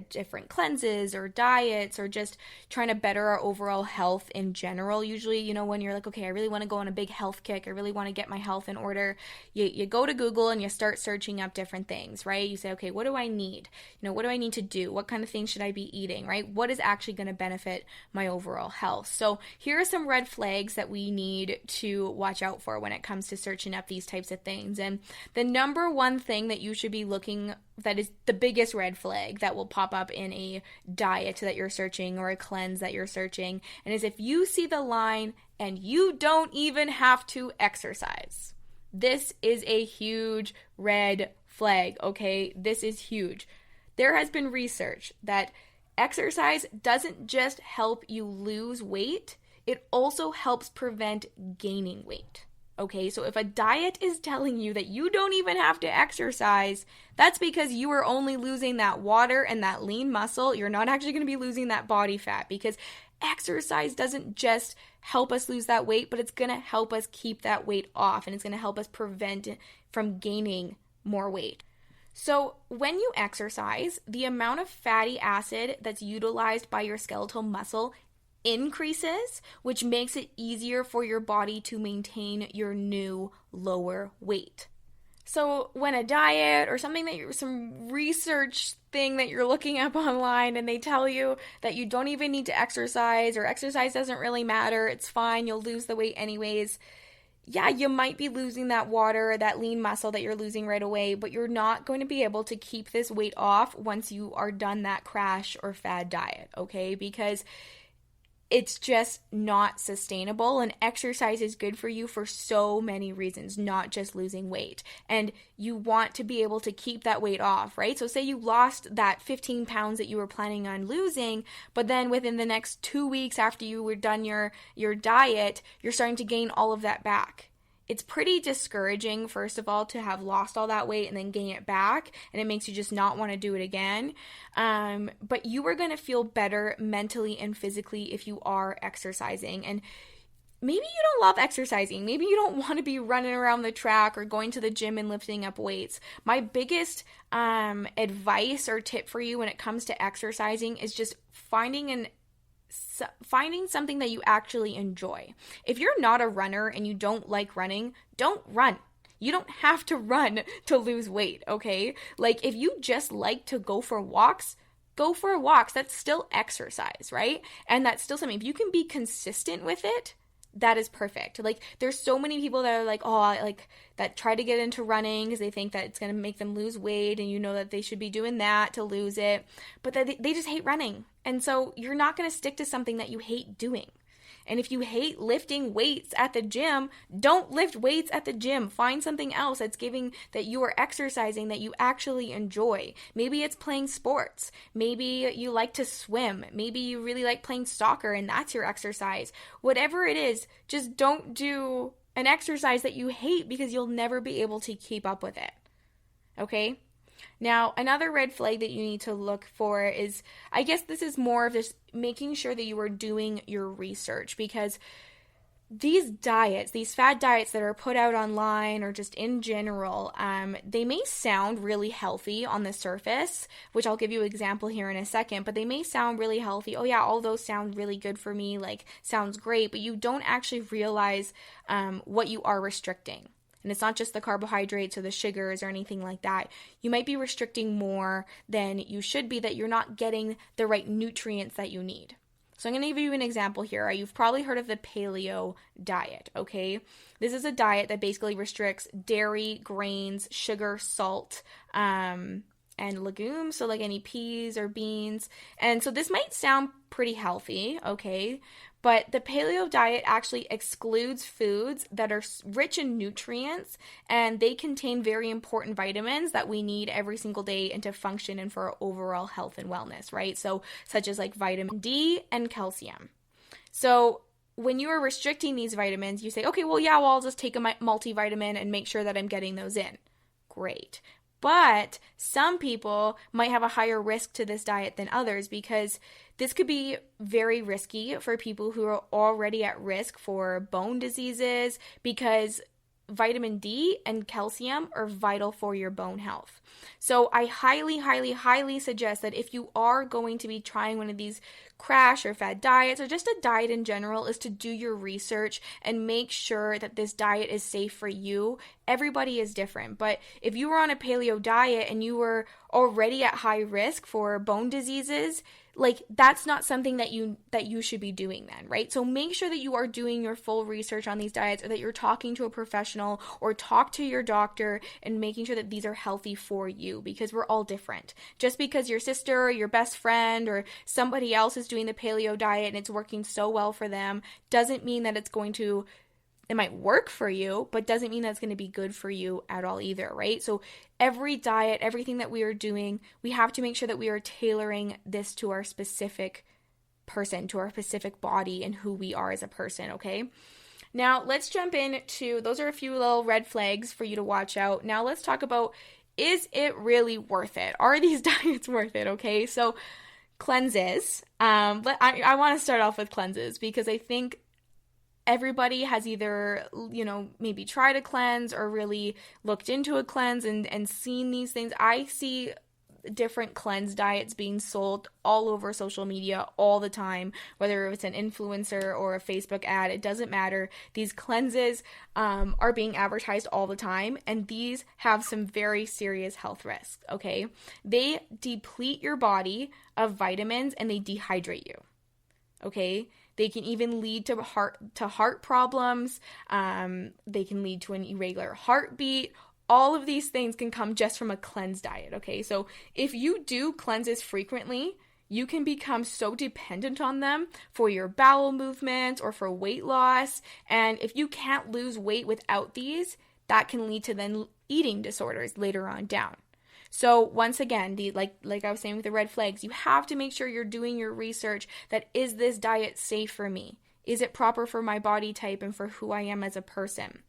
different cleanses or diets or just trying to better our overall health in general. Usually, you know, when you're like, okay, I really want to go on a big health kick, I really want to get my health in order, you go to Google and you start searching up different things, right? You say, okay, what do I need? You know, what do I need to do? What kind of things should I be eating, right? What is actually going to benefit my overall health? So here are some red flags that we need to watch out for when it comes to searching up these types of things. And the number one thing that you should be looking, that is the biggest red flag that will pop up in a diet that you're searching or a cleanse that you're searching, and is if you see the line and you don't even have to exercise. This is a huge red flag, okay? This is huge. There has been research that exercise doesn't just help you lose weight, it also helps prevent gaining weight. Okay, so if a diet is telling you that you don't even have to exercise, that's because you are only losing that water and that lean muscle. You're not actually going to be losing that body fat, because exercise doesn't just help us lose that weight, but it's going to help us keep that weight off, and it's going to help us prevent from gaining more weight. So when you exercise, the amount of fatty acid that's utilized by your skeletal muscle increases, which makes it easier for your body to maintain your new lower weight. So when a diet or something that you're, some research thing that you're looking up online, and they tell you that you don't even need to exercise, or exercise doesn't really matter, it's fine, you'll lose the weight anyways. Yeah, you might be losing that water, that lean muscle that you're losing right away, but you're not going to be able to keep this weight off once you are done that crash or fad diet, okay? Because it's just not sustainable, and exercise is good for you for so many reasons, not just losing weight. And you want to be able to keep that weight off, right? So say you lost that 15 pounds that you were planning on losing, but then within the next 2 weeks after you were done your diet, you're starting to gain all of that back. It's pretty discouraging, first of all, to have lost all that weight and then gain it back, and it makes you just not want to do it again. But you are going to feel better mentally and physically if you are exercising. And maybe you don't love exercising. Maybe you don't want to be running around the track or going to the gym and lifting up weights. My biggest advice or tip for you when it comes to exercising is just finding something that you actually enjoy. If you're not a runner and you don't like running, don't run. You don't have to run to lose weight, okay? Like, if you just like to go for walks, go for walks. That's still exercise, right? And that's still something. If you can be consistent with it, that is perfect. Like, there's so many people that are like, that try to get into running because they think that it's going to make them lose weight, and you know that they should be doing that to lose it, but they just hate running. And so you're not going to stick to something that you hate doing. And if you hate lifting weights at the gym, don't lift weights at the gym. Find something else that's giving, that you are exercising, that you actually enjoy. Maybe it's playing sports. Maybe you like to swim. Maybe you really like playing soccer and that's your exercise. Whatever it is, just don't do an exercise that you hate, because you'll never be able to keep up with it. Okay? Now, another red flag that you need to look for is, I guess this is more of just making sure that you are doing your research, because these diets, these fad diets that are put out online or just in general, they may sound really healthy on the surface, which I'll give you an example here in a second, but they may sound really healthy. Oh yeah, all those sound really good for me, like sounds great, but you don't actually realize what you are restricting. And it's not just the carbohydrates or the sugars or anything like that. You might be restricting more than you should be, that you're not getting the right nutrients that you need. So I'm going to give you an example here. You've probably heard of the Paleo Diet, okay? This is a diet that basically restricts dairy, grains, sugar, salt, and legumes, so like any peas or beans. And so this might sound pretty healthy, okay? But the paleo diet actually excludes foods that are rich in nutrients, and they contain very important vitamins that we need every single day and to function and for our overall health and wellness, right? So such as like vitamin D and calcium. So when you are restricting these vitamins, you say, okay, well, I'll just take a multivitamin and make sure that I'm getting those in. Great. But some people might have a higher risk to this diet than others, because this could be very risky for people who are already at risk for bone diseases, because vitamin D and calcium are vital for your bone health. So I highly, highly, highly suggest that if you are going to be trying one of these crash or fad diets, or just a diet in general, is to do your research and make sure that this diet is safe for you. Everybody is different, but if you were on a paleo diet and you were already at high risk for bone diseases, like that's not something that you should be doing then, right? So make sure that you are doing your full research on these diets, or that you're talking to a professional or talk to your doctor and making sure that these are healthy for you, because we're all different. Just because your sister or your best friend or somebody else is doing the paleo diet and it's working so well for them doesn't mean that it might work for you, but doesn't mean that's going to be good for you at all either, right? So every diet, everything that we are doing, we have to make sure that we are tailoring this to our specific person, to our specific body and who we are as a person, okay? Now, let's jump into, those are a few little red flags for you to watch out. Now, let's talk about, is it really worth it? Are these diets worth it, okay? So, cleanses. I want to start off with cleanses, because I think everybody has either, maybe tried a cleanse or really looked into a cleanse and seen these things. I see different cleanse diets being sold all over social media all the time, whether it's an influencer or a Facebook ad, it doesn't matter. These cleanses are being advertised all the time, and these have some very serious health risks, okay? They deplete your body of vitamins and they dehydrate you, okay? They can even lead to heart problems. They can lead to an irregular heartbeat. All of these things can come just from a cleanse diet, okay? So if you do cleanses frequently, you can become so dependent on them for your bowel movements or for weight loss. And if you can't lose weight without these, that can lead to then eating disorders later on down. So once again, like I was saying with the red flags, you have to make sure you're doing your research that, is this diet safe for me? Is it proper for my body type and for who I am as a person?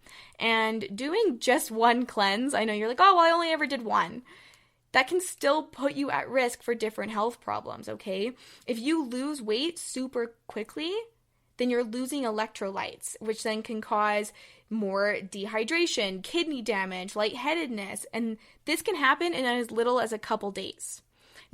And doing just one cleanse, I know you're like, oh, well, I only ever did one. That can still put you at risk for different health problems, okay? If you lose weight super quickly, then you're losing electrolytes, which then can cause more dehydration, kidney damage, lightheadedness, and this can happen in as little as a couple days.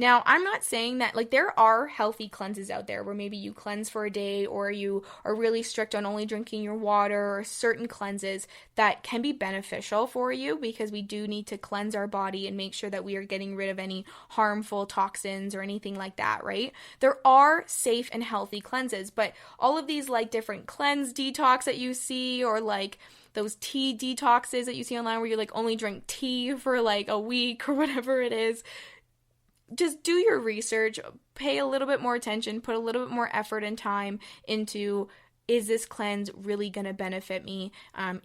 Now, I'm not saying that, there are healthy cleanses out there where maybe you cleanse for a day, or you are really strict on only drinking your water, or certain cleanses that can be beneficial for you, because we do need to cleanse our body and make sure that we are getting rid of any harmful toxins or anything like that, right? There are safe and healthy cleanses, but all of these different cleanse detox that you see, or those tea detoxes that you see online where you only drink tea for a week or whatever it is. Just do your research, pay a little bit more attention, put a little bit more effort and time into, is this cleanse really going to benefit me?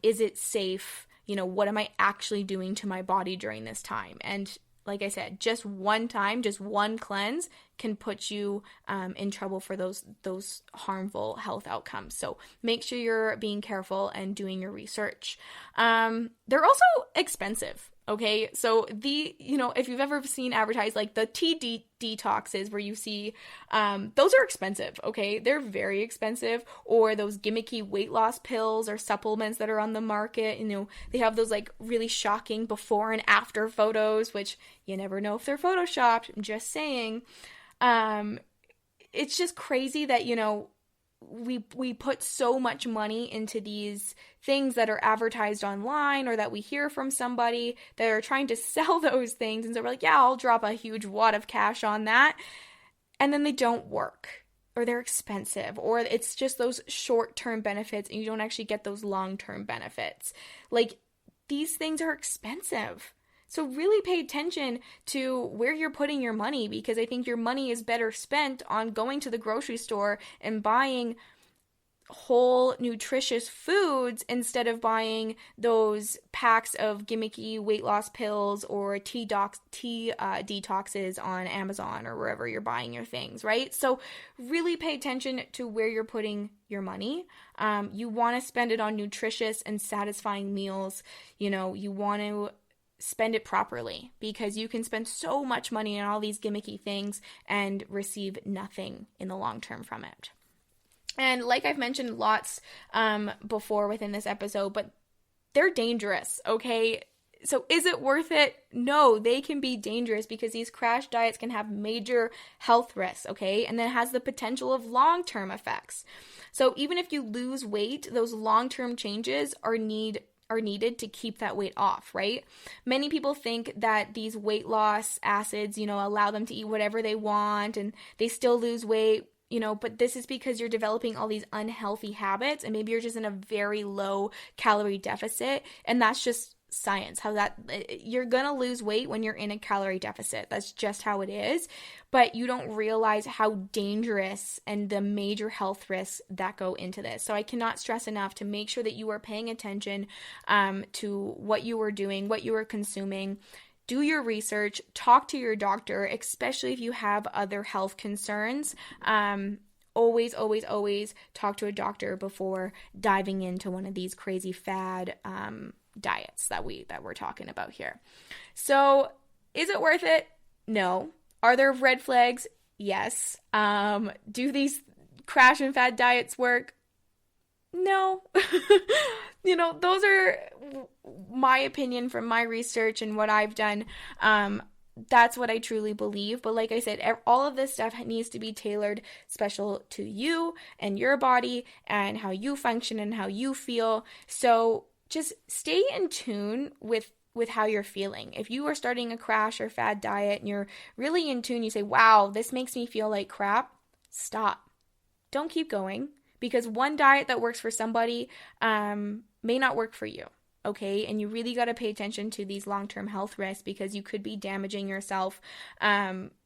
Is it safe? What am I actually doing to my body during this time? And like I said, just one cleanse can put you in trouble for those harmful health outcomes. So make sure you're being careful and doing your research. They're also expensive. Okay, so if you've ever seen advertised the tea detoxes where you see, those are expensive, okay? They're very expensive. Or those gimmicky weight loss pills or supplements that are on the market, they have those really shocking before and after photos, which you never know if they're photoshopped, I'm just saying. It's just crazy that, we put so much money into these things that are advertised online, or that we hear from somebody that are trying to sell those things. And so we're like, yeah, I'll drop a huge wad of cash on that. And then they don't work, or they're expensive, or it's just those short-term benefits and you don't actually get those long-term benefits. These things are expensive. So really pay attention to where you're putting your money, because I think your money is better spent on going to the grocery store and buying whole nutritious foods instead of buying those packs of gimmicky weight loss pills or detoxes on Amazon or wherever you're buying your things, right? So really pay attention to where you're putting your money. You want to spend it on nutritious and satisfying meals. You want to spend it properly, because you can spend so much money on all these gimmicky things and receive nothing in the long term from it. And like I've mentioned lots before within this episode, but they're dangerous, okay? So is it worth it? No, they can be dangerous because these crash diets can have major health risks, okay? And then it has the potential of long-term effects. So even if you lose weight, those long-term changes are needed to keep that weight off, right? Many people think that these weight loss acids, allow them to eat whatever they want and they still lose weight. But this is because you're developing all these unhealthy habits, and maybe you're just in a very low calorie deficit, and that's just science. You're gonna lose weight when you're in a calorie deficit. That's just how it is. But you don't realize how dangerous and the major health risks that go into this. So I cannot stress enough to make sure that you are paying attention to what you are doing, what you are consuming. Do your research, talk to your doctor, especially if you have other health concerns. Always, always, always talk to a doctor before diving into one of these crazy fad diets that we're talking about here. So, is it worth it? No. Are there red flags? Yes. Do these crash and fad diets work? No. Those are my opinion from my research and what I've done. That's what I truly believe. But like I said, all of this stuff needs to be tailored special to you and your body and how you function and how you feel. So just stay in tune with how you're feeling. If you are starting a crash or fad diet and you're really in tune, you say, wow, this makes me feel like crap, stop. Don't keep going. Because one diet that works for somebody may not work for you, okay? And you really got to pay attention to these long-term health risks, because you could be damaging yourself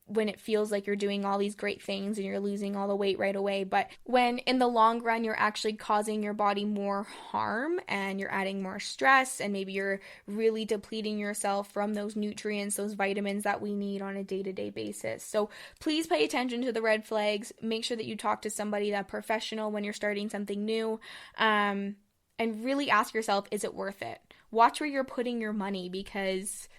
when it feels like you're doing all these great things and you're losing all the weight right away. But when in the long run, you're actually causing your body more harm and you're adding more stress, and maybe you're really depleting yourself from those nutrients, those vitamins that we need on a day-to-day basis. So please pay attention to the red flags. Make sure that you talk to somebody that's professional when you're starting something new, and really ask yourself, is it worth it? Watch where you're putting your money, because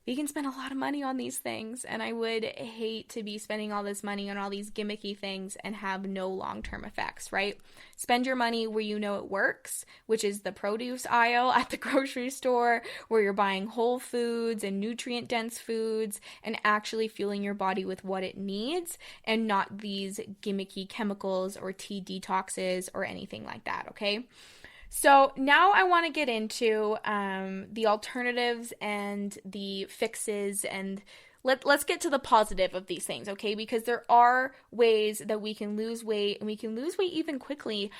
we can spend a lot of money on these things, and I would hate to be spending all this money on all these gimmicky things and have no long-term effects, right? Spend your money where you know it works, which is the produce aisle at the grocery store, where you're buying whole foods and nutrient-dense foods and actually fueling your body with what it needs, and not these gimmicky chemicals or tea detoxes or anything like that, okay? So now I want to get into the alternatives and the fixes, and let's get to the positive of these things, okay? Because there are ways that we can lose weight, and we can lose weight even quickly,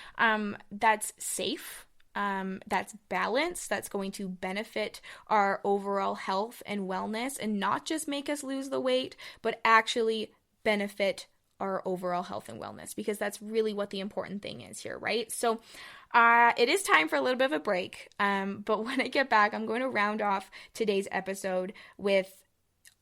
that's safe, that's balanced, that's going to benefit our overall health and wellness, and not just make us lose the weight, but actually benefit our overall health and wellness, because that's really what the important thing is here, right? So it is time for a little bit of a break, but when I get back, I'm going to round off today's episode with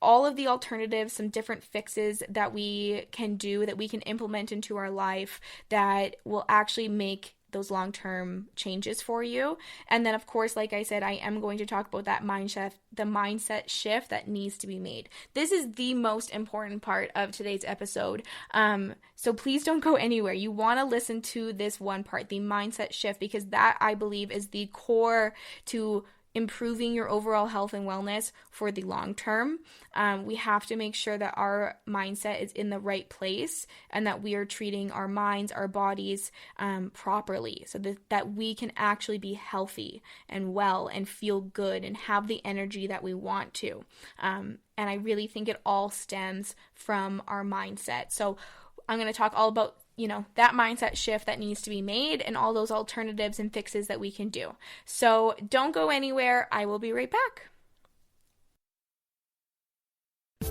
all of the alternatives, some different fixes that we can do, that we can implement into our life, that will actually make those long-term changes for you. And then, of course, like I said, I am going to talk about that the mindset shift that needs to be made. This is the most important part of today's episode. So please don't go anywhere. You want to listen to this one part, the mindset shift, because that, I believe, is the core to improving your overall health and wellness for the long term. We have to make sure that our mindset is in the right place, and that we are treating our minds, our bodies properly, so that we can actually be healthy and well and feel good and have the energy that we want to. And I really think it all stems from our mindset. So I'm going to talk all about that mindset shift that needs to be made, and all those alternatives and fixes that we can do. So don't go anywhere. I will be right back.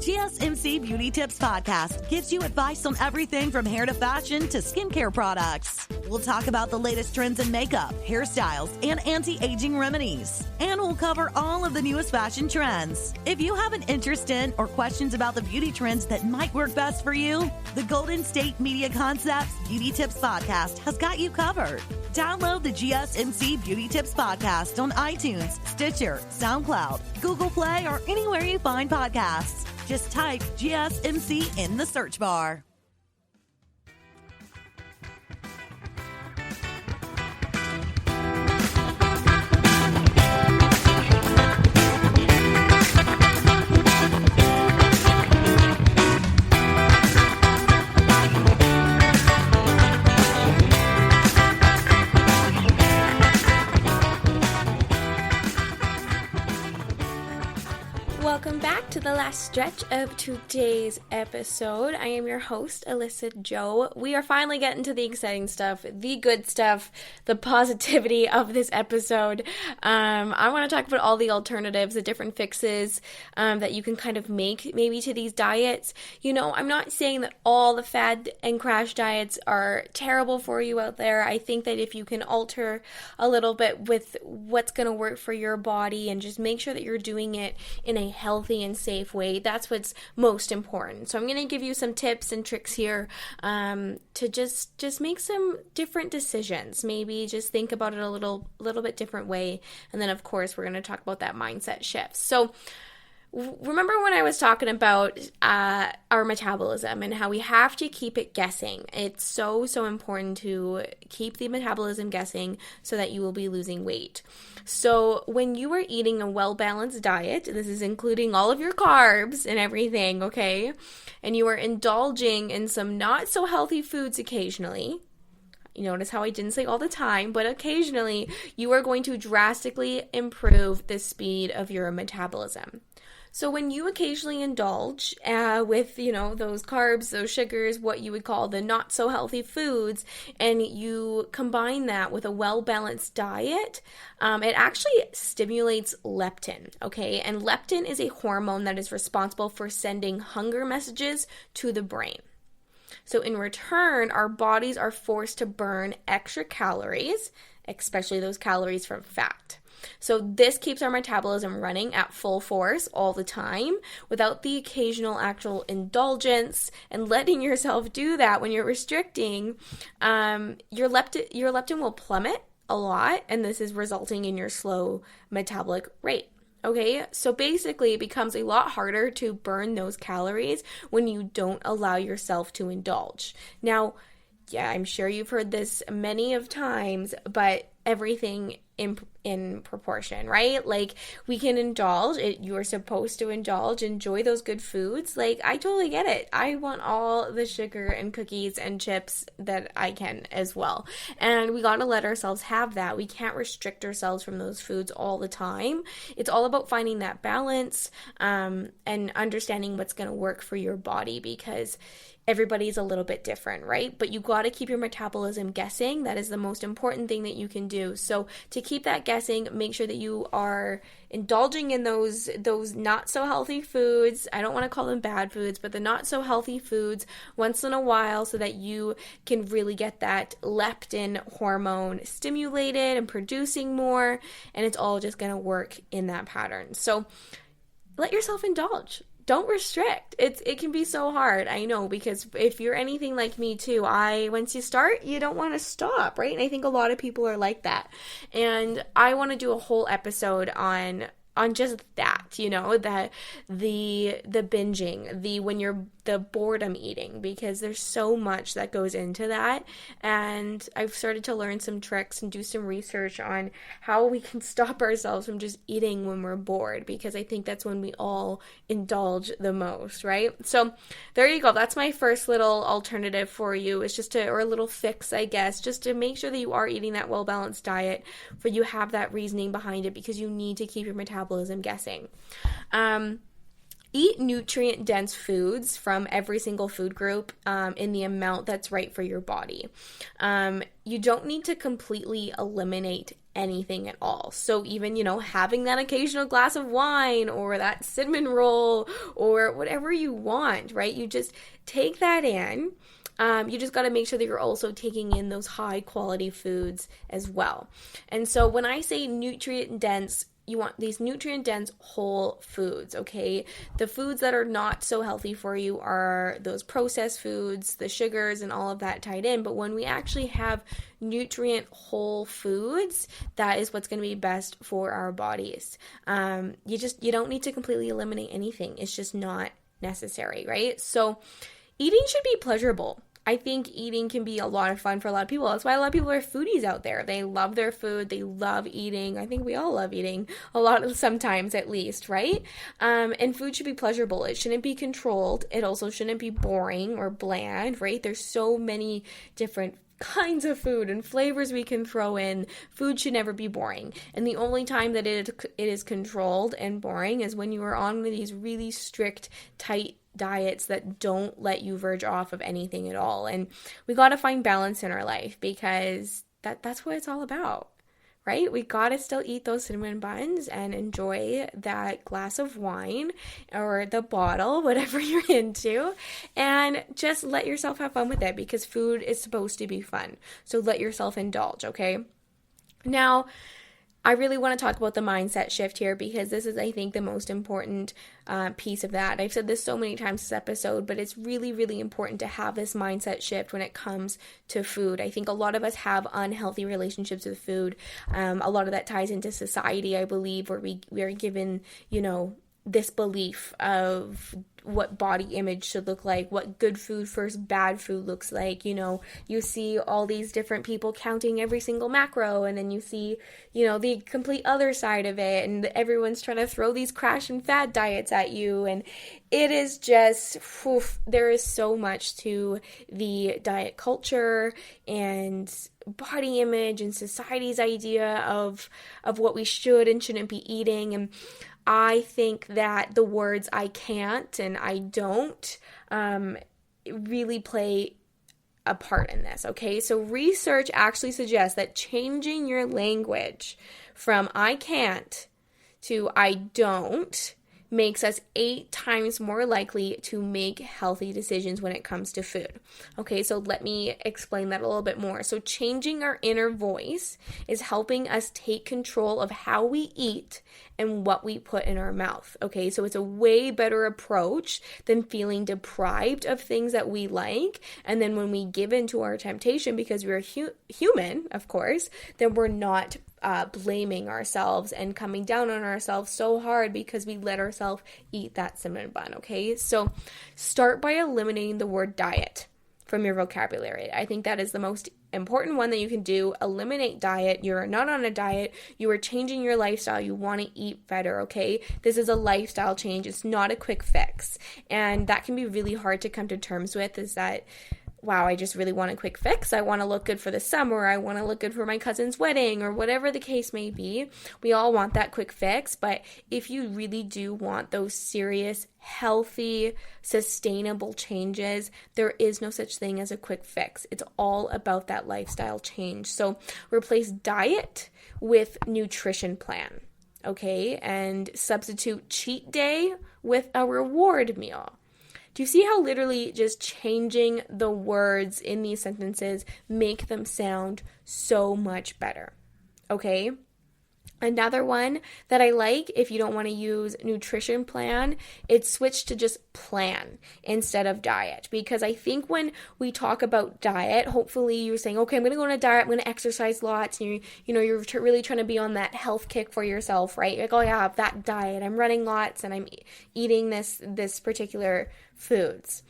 GSMC Beauty Tips Podcast gives you advice on everything from hair to fashion to skincare products. We'll talk about the latest trends in makeup, hairstyles, and anti-aging remedies. And we'll cover all of the newest fashion trends. If you have an interest in or questions about the beauty trends that might work best for you, the Golden State Media Concepts Beauty Tips Podcast has got you covered. Download the GSMC Beauty Tips Podcast on iTunes, Stitcher, SoundCloud, Google Play, or anywhere you find podcasts. Just type GSMC in the search bar.
Welcome back to the last stretch of today's episode. I am your host, Alyssa Jo. We are finally getting to the exciting stuff, the good stuff, the positivity of this episode. I want to talk about all the alternatives, the different fixes that you can kind of make maybe to these diets. You know, I'm not saying that all the fad and crash diets are terrible for you out there. I think that if you can alter a little bit with what's going to work for your body and just make sure that you're doing it in a healthy and safe way, that's what's most important. So I'm going to give you some tips and tricks here to just make some different decisions. Maybe just think about it a little bit different way. And then, of course, we're going to talk about that mindset shift. So remember when I was talking about our metabolism and how we have to keep it guessing? It's so important to keep the metabolism guessing so that you will be losing weight. So when you are eating a well-balanced diet, this is including all of your carbs and everything, okay? And you are indulging in some not so healthy foods occasionally. You notice how I didn't say all the time, but occasionally you are going to drastically improve the speed of your metabolism. So when you occasionally indulge with, those carbs, those sugars, what you would call the not so healthy foods, and you combine that with a well-balanced diet, it actually stimulates leptin, okay? And leptin is a hormone that is responsible for sending hunger messages to the brain. So in return, our bodies are forced to burn extra calories, especially those calories from fat. So this keeps our metabolism running at full force all the time without the occasional actual indulgence, and letting yourself do that when you're restricting, your leptin will plummet a lot, and this is resulting in your slow metabolic rate. Okay, so basically it becomes a lot harder to burn those calories when you don't allow yourself to indulge. Now, yeah, I'm sure you've heard this many of times, but everything in proportion, right? Like, we can indulge it. You are supposed to indulge, enjoy those good foods. Like, I totally get it. I want all the sugar and cookies and chips that I can as well. And we got to let ourselves have that. We can't restrict ourselves from those foods all the time. It's all about finding that balance and understanding what's going to work for your body, because everybody's a little bit different, right? But you got to keep your metabolism guessing. That is the most important thing that you can do. So to keep that guessing, make sure that you are indulging in those not so healthy foods. I don't want to call them bad foods, but the not so healthy foods once in a while, so that you can really get that leptin hormone stimulated and producing more, and it's all just going to work in that pattern. So let yourself indulge. Don't restrict. It can be so hard, I know, because if you're anything like me too, once you start, you don't want to stop, right? And I think a lot of people are like that. And I want to do a whole episode on just that, that the binging, when you're the boredom eating, because there's so much that goes into that. And I've started to learn some tricks and do some research on how we can stop ourselves from just eating when we're bored, because I think that's when we all indulge the most, right? So there you go. That's my first little alternative for you, is or a little fix, I guess, just to make sure that you are eating that well-balanced diet, for you have that reasoning behind it, because you need to keep your metabolism guessing. eat nutrient-dense foods from every single food group in the amount that's right for your body. You don't need to completely eliminate anything at all. So even, having that occasional glass of wine or that cinnamon roll or whatever you want, right? You just take that in. You just got to make sure that you're also taking in those high quality foods as well. And so when I say nutrient dense, you want these nutrient-dense whole foods, okay? The foods that are not so healthy for you are those processed foods, the sugars and all of that tied in. But when we actually have nutrient whole foods, that is what's going to be best for our bodies. You don't need to completely eliminate anything. It's just not necessary, right? So eating should be pleasurable. I think eating can be a lot of fun for a lot of people. That's why a lot of people are foodies out there. They love their food. They love eating. I think we all love eating sometimes at least, right? And food should be pleasurable. It shouldn't be controlled. It also shouldn't be boring or bland, right? There's so many different kinds of food and flavors we can throw in. Food should never be boring. And the only time that it is controlled and boring is when you are on one of these really strict, tight diets that don't let you verge off of anything at all. And we got to find balance in our life because that's what it's all about, right? We got to still eat those cinnamon buns and enjoy that glass of wine or the bottle, whatever you're into, and just let yourself have fun with it because food is supposed to be fun. So let yourself indulge, okay? Now, I really want to talk about the mindset shift here because this is, I think, the most important piece of that. I've said this so many times this episode, but it's really, really important to have this mindset shift when it comes to food. I think a lot of us have unhealthy relationships with food. A lot of that ties into society, I believe, where we are given, this belief of what body image should look like, what good food versus bad food looks like. You see all these different people counting every single macro, and then you see, the complete other side of it, and everyone's trying to throw these crash and fad diets at you, and it is just, there is so much to the diet culture and body image and society's idea of what we should and shouldn't be eating. And I think that the words I can't and I don't really play a part in this, okay? So research actually suggests that changing your language from I can't to I don't makes us 8 times more likely to make healthy decisions when it comes to food. Okay, so let me explain that a little bit more. So changing our inner voice is helping us take control of how we eat and what we put in our mouth. Okay, so it's a way better approach than feeling deprived of things that we like. And then when we give in to our temptation, because we're human, of course, then we're not blaming ourselves and coming down on ourselves so hard because we let ourselves eat that cinnamon bun, okay? So start by eliminating the word diet from your vocabulary. I think that is the most important one that you can do. Eliminate diet. You're not on a diet. You are changing your lifestyle. You want to eat better, okay? This is a lifestyle change. It's not a quick fix. And that can be really hard to come to terms with, is that, wow, I just really want a quick fix. I want to look good for the summer. I want to look good for my cousin's wedding, or whatever the case may be. We all want that quick fix, but if you really do want those serious, healthy, sustainable changes, there is no such thing as a quick fix. It's all about that lifestyle change. So replace diet with nutrition plan, okay? And substitute cheat day with a reward meal. Do you see how literally just changing the words in these sentences make them sound so much better? Okay? Another one that I like, if you don't want to use nutrition plan, it's switch to just plan instead of diet. Because I think when we talk about diet, hopefully you're saying, okay, I'm going to go on a diet, I'm going to exercise lots, and you're really trying to be on that health kick for yourself, right? Like, oh yeah, I have that diet, I'm running lots, and I'm eating this particular foods.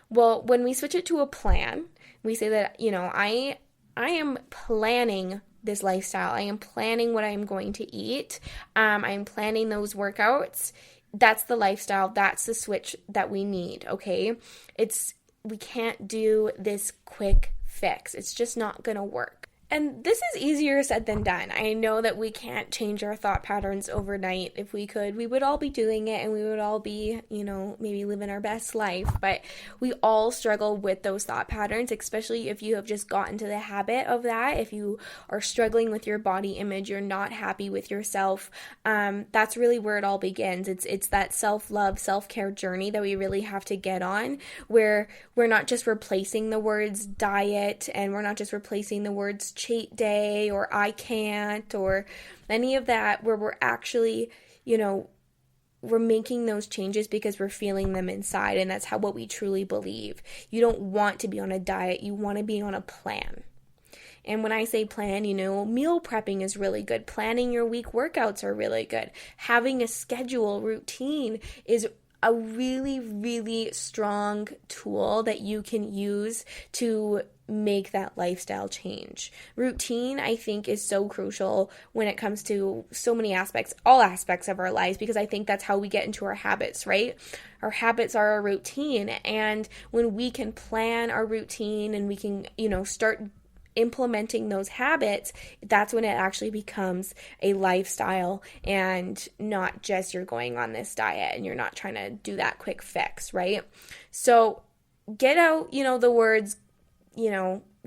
Well, when we switch it to a plan, we say that, I am planning this lifestyle. I am planning what I am going to eat. I am planning those workouts. That's the lifestyle. That's the switch that we need, okay? We can't do this quick fix. It's just not going to work. And this is easier said than done. I know that we can't change our thought patterns overnight. If we could, we would all be doing it and we would all be, maybe living our best life. But we all struggle with those thought patterns, especially if you have just gotten to the habit of that. If you are struggling with your body image, you're not happy with yourself. That's really where it all begins. It's that self-love, self-care journey that we really have to get on, where we're not just replacing the words diet and we're not just replacing the words cheat day or I can't or any of that, where we're actually, we're making those changes because we're feeling them inside, and that's what we truly believe. You don't want to be on a diet, you want to be on a plan. And when I say plan, meal prepping is really good. Planning your week workouts are really good. Having a schedule, routine is a really, really strong tool that you can use to make that lifestyle change. Routine, I think, is so crucial when it comes to so many aspects, all aspects of our lives, because I think that's how we get into our habits, right? Our habits are our routine. And when we can plan our routine and we can, start implementing those habits, that's when it actually becomes a lifestyle and not just you're going on this diet and you're not trying to do that quick fix, right? So get out, the words,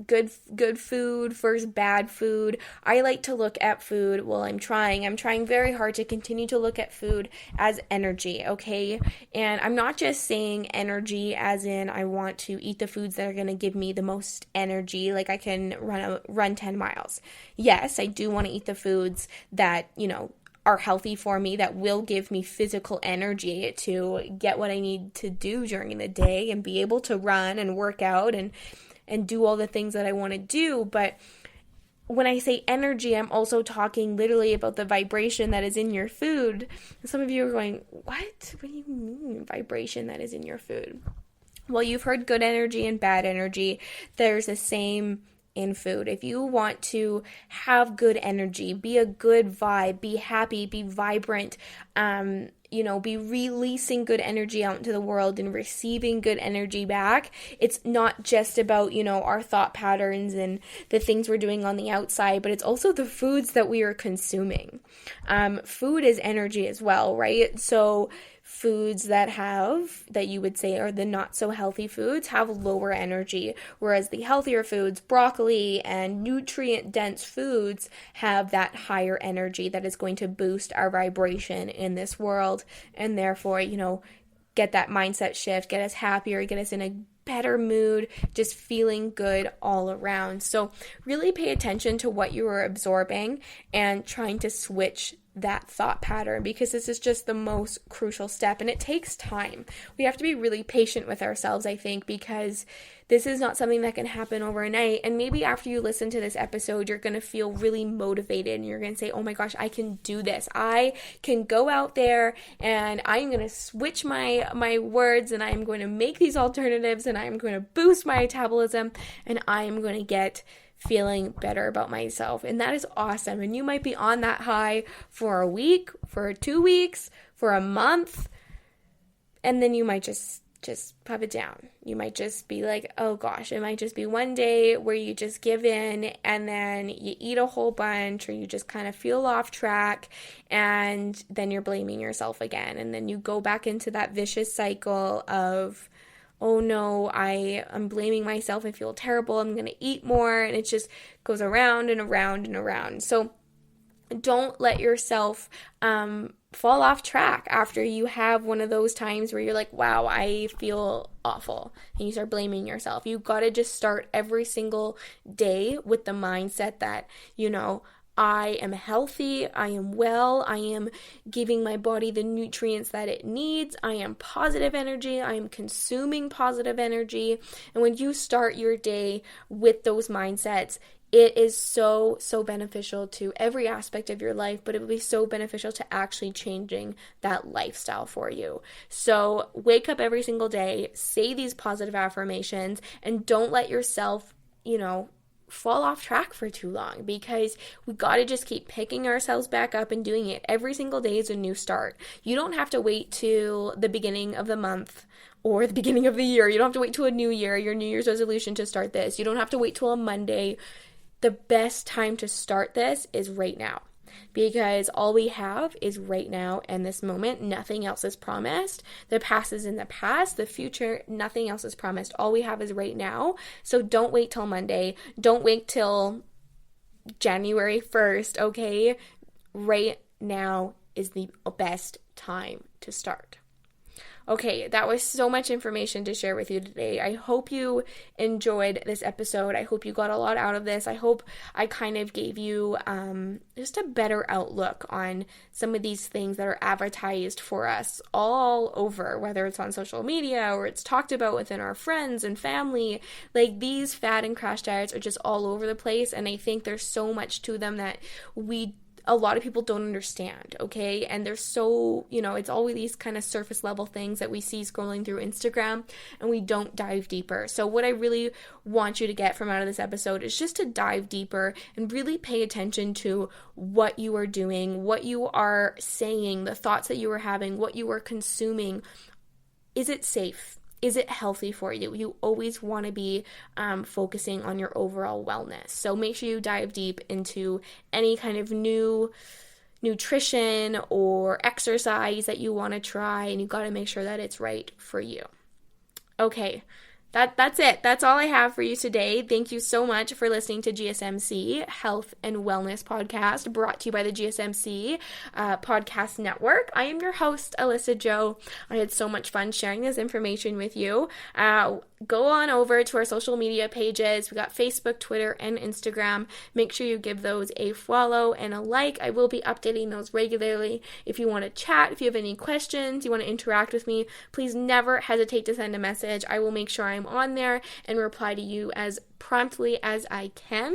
good food versus bad food. I like to look at food, I'm trying very hard to continue to look at food as energy, okay? And I'm not just saying energy as in I want to eat the foods that are going to give me the most energy, like I can run 10 miles. Yes, I do want to eat the foods that, are healthy for me, that will give me physical energy to get what I need to do during the day and be able to run and work out and do all the things that I want to do. But when I say energy, I'm also talking literally about the vibration that is in your food. Some of you are going, what? What do you mean vibration that is in your food? Well, you've heard good energy and bad energy. There's the same in food. If you want to have good energy, be a good vibe, be happy, be vibrant, be releasing good energy out into the world and receiving good energy back. It's not just about, our thought patterns and the things we're doing on the outside, but it's also the foods that we are consuming. Food is energy as well, right? So foods that you would say are the not so healthy foods have lower energy, whereas the healthier foods, broccoli and nutrient dense foods, have that higher energy that is going to boost our vibration in this world, and therefore, get that mindset shift, get us happier, get us in a better mood, just feeling good all around. So really pay attention to what you are absorbing and trying to switch that thought pattern, because this is just the most crucial step and it takes time. We have to be really patient with ourselves, I think, because this is not something that can happen overnight. And maybe after you listen to this episode, you're going to feel really motivated and you're going to say, oh my gosh, I can do this. I can go out there and I'm going to switch my words and I'm going to make these alternatives and I'm going to boost my metabolism and I'm going to get feeling better about myself. And that is awesome. And you might be on that high for a week, for 2 weeks, for a month, and then you might just pop it down. You might just be like, oh gosh, it might just be one day where you just give in and then you eat a whole bunch or you just kind of feel off track and then you're blaming yourself again. And then you go back into that vicious cycle of, oh no, I'm blaming myself, I feel terrible, I'm going to eat more, and it just goes around and around and around. So don't let yourself fall off track after you have one of those times where you're like, wow, I feel awful, and you start blaming yourself. You got to just start every single day with the mindset that, I am healthy, I am well, I am giving my body the nutrients that it needs, I am positive energy, I am consuming positive energy. And when you start your day with those mindsets, it is so, so beneficial to every aspect of your life, but it will be so beneficial to actually changing that lifestyle for you. So wake up every single day, say these positive affirmations, and don't let yourself, fall off track for too long, because we got to just keep picking ourselves back up and doing it. Every single day is a new start. You don't have to wait till the beginning of the month or the beginning of the year. You don't have to wait till a new year, your New Year's resolution to start this. You don't have to wait till a Monday. the best time to start this is right now. Because all we have is right now and this moment. Nothing else is promised. The past is in the past. The future, nothing else is promised. All we have is right now. So don't wait till Monday. Don't wait till January 1st, okay? Right now is the best time to start. Okay, that was so much information to share with you today. I hope you enjoyed this episode. I hope you got a lot out of this. I hope I kind of gave you just a better outlook on some of these things that are advertised for us all over, whether it's on social media or it's talked about within our friends and family. Like, these fad and crash diets are just all over the place, and I think there's so much to them that a lot of people don't understand, okay? And they're so, it's always these kind of surface level things that we see scrolling through Instagram, and we don't dive deeper. So what I really want you to get from out of this episode is just to dive deeper and really pay attention to what you are doing, what you are saying, the thoughts that you are having, what you are consuming. Is it safe? Is it healthy for you? You always want to be focusing on your overall wellness. So make sure you dive deep into any kind of new nutrition or exercise that you want to try, and you got to make sure that it's right for you. Okay. That's it. That's all I have for you today. Thank you so much for listening to GSMC Health and Wellness Podcast, brought to you by the GSMC Podcast Network. I am your host, Alyssa Jo. I had so much fun sharing this information with you. Go on over to our social media pages. We got Facebook, Twitter, and Instagram. Make sure you give those a follow and a like. I will be updating those regularly. If you want to chat, if you have any questions, you want to interact with me, please never hesitate to send a message. I will make sure I'm on there and reply to you as promptly as I can.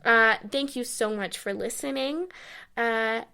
Thank you so much for listening.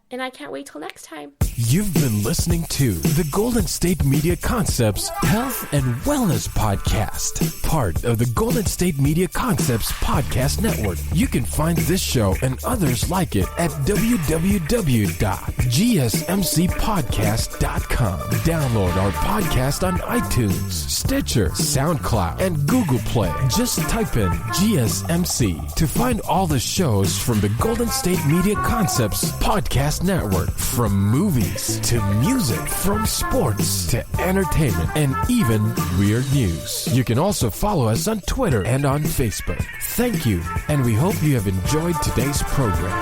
And I can't wait till next time.
You've been listening to the Golden State Media Concepts Health and Wellness Podcast, part of the Golden State Media Concepts Podcast Network. You can find this show and others like it at www.gsmcpodcast.com. Download our podcast on iTunes, Stitcher, SoundCloud, and Google Play. Just type in GSMC to find all the shows from the Golden State Media Concepts Podcast Network, from movies to music, from sports to entertainment, and even weird news. You can also follow us on Twitter and on Facebook. Thank you, and we hope you have enjoyed today's program.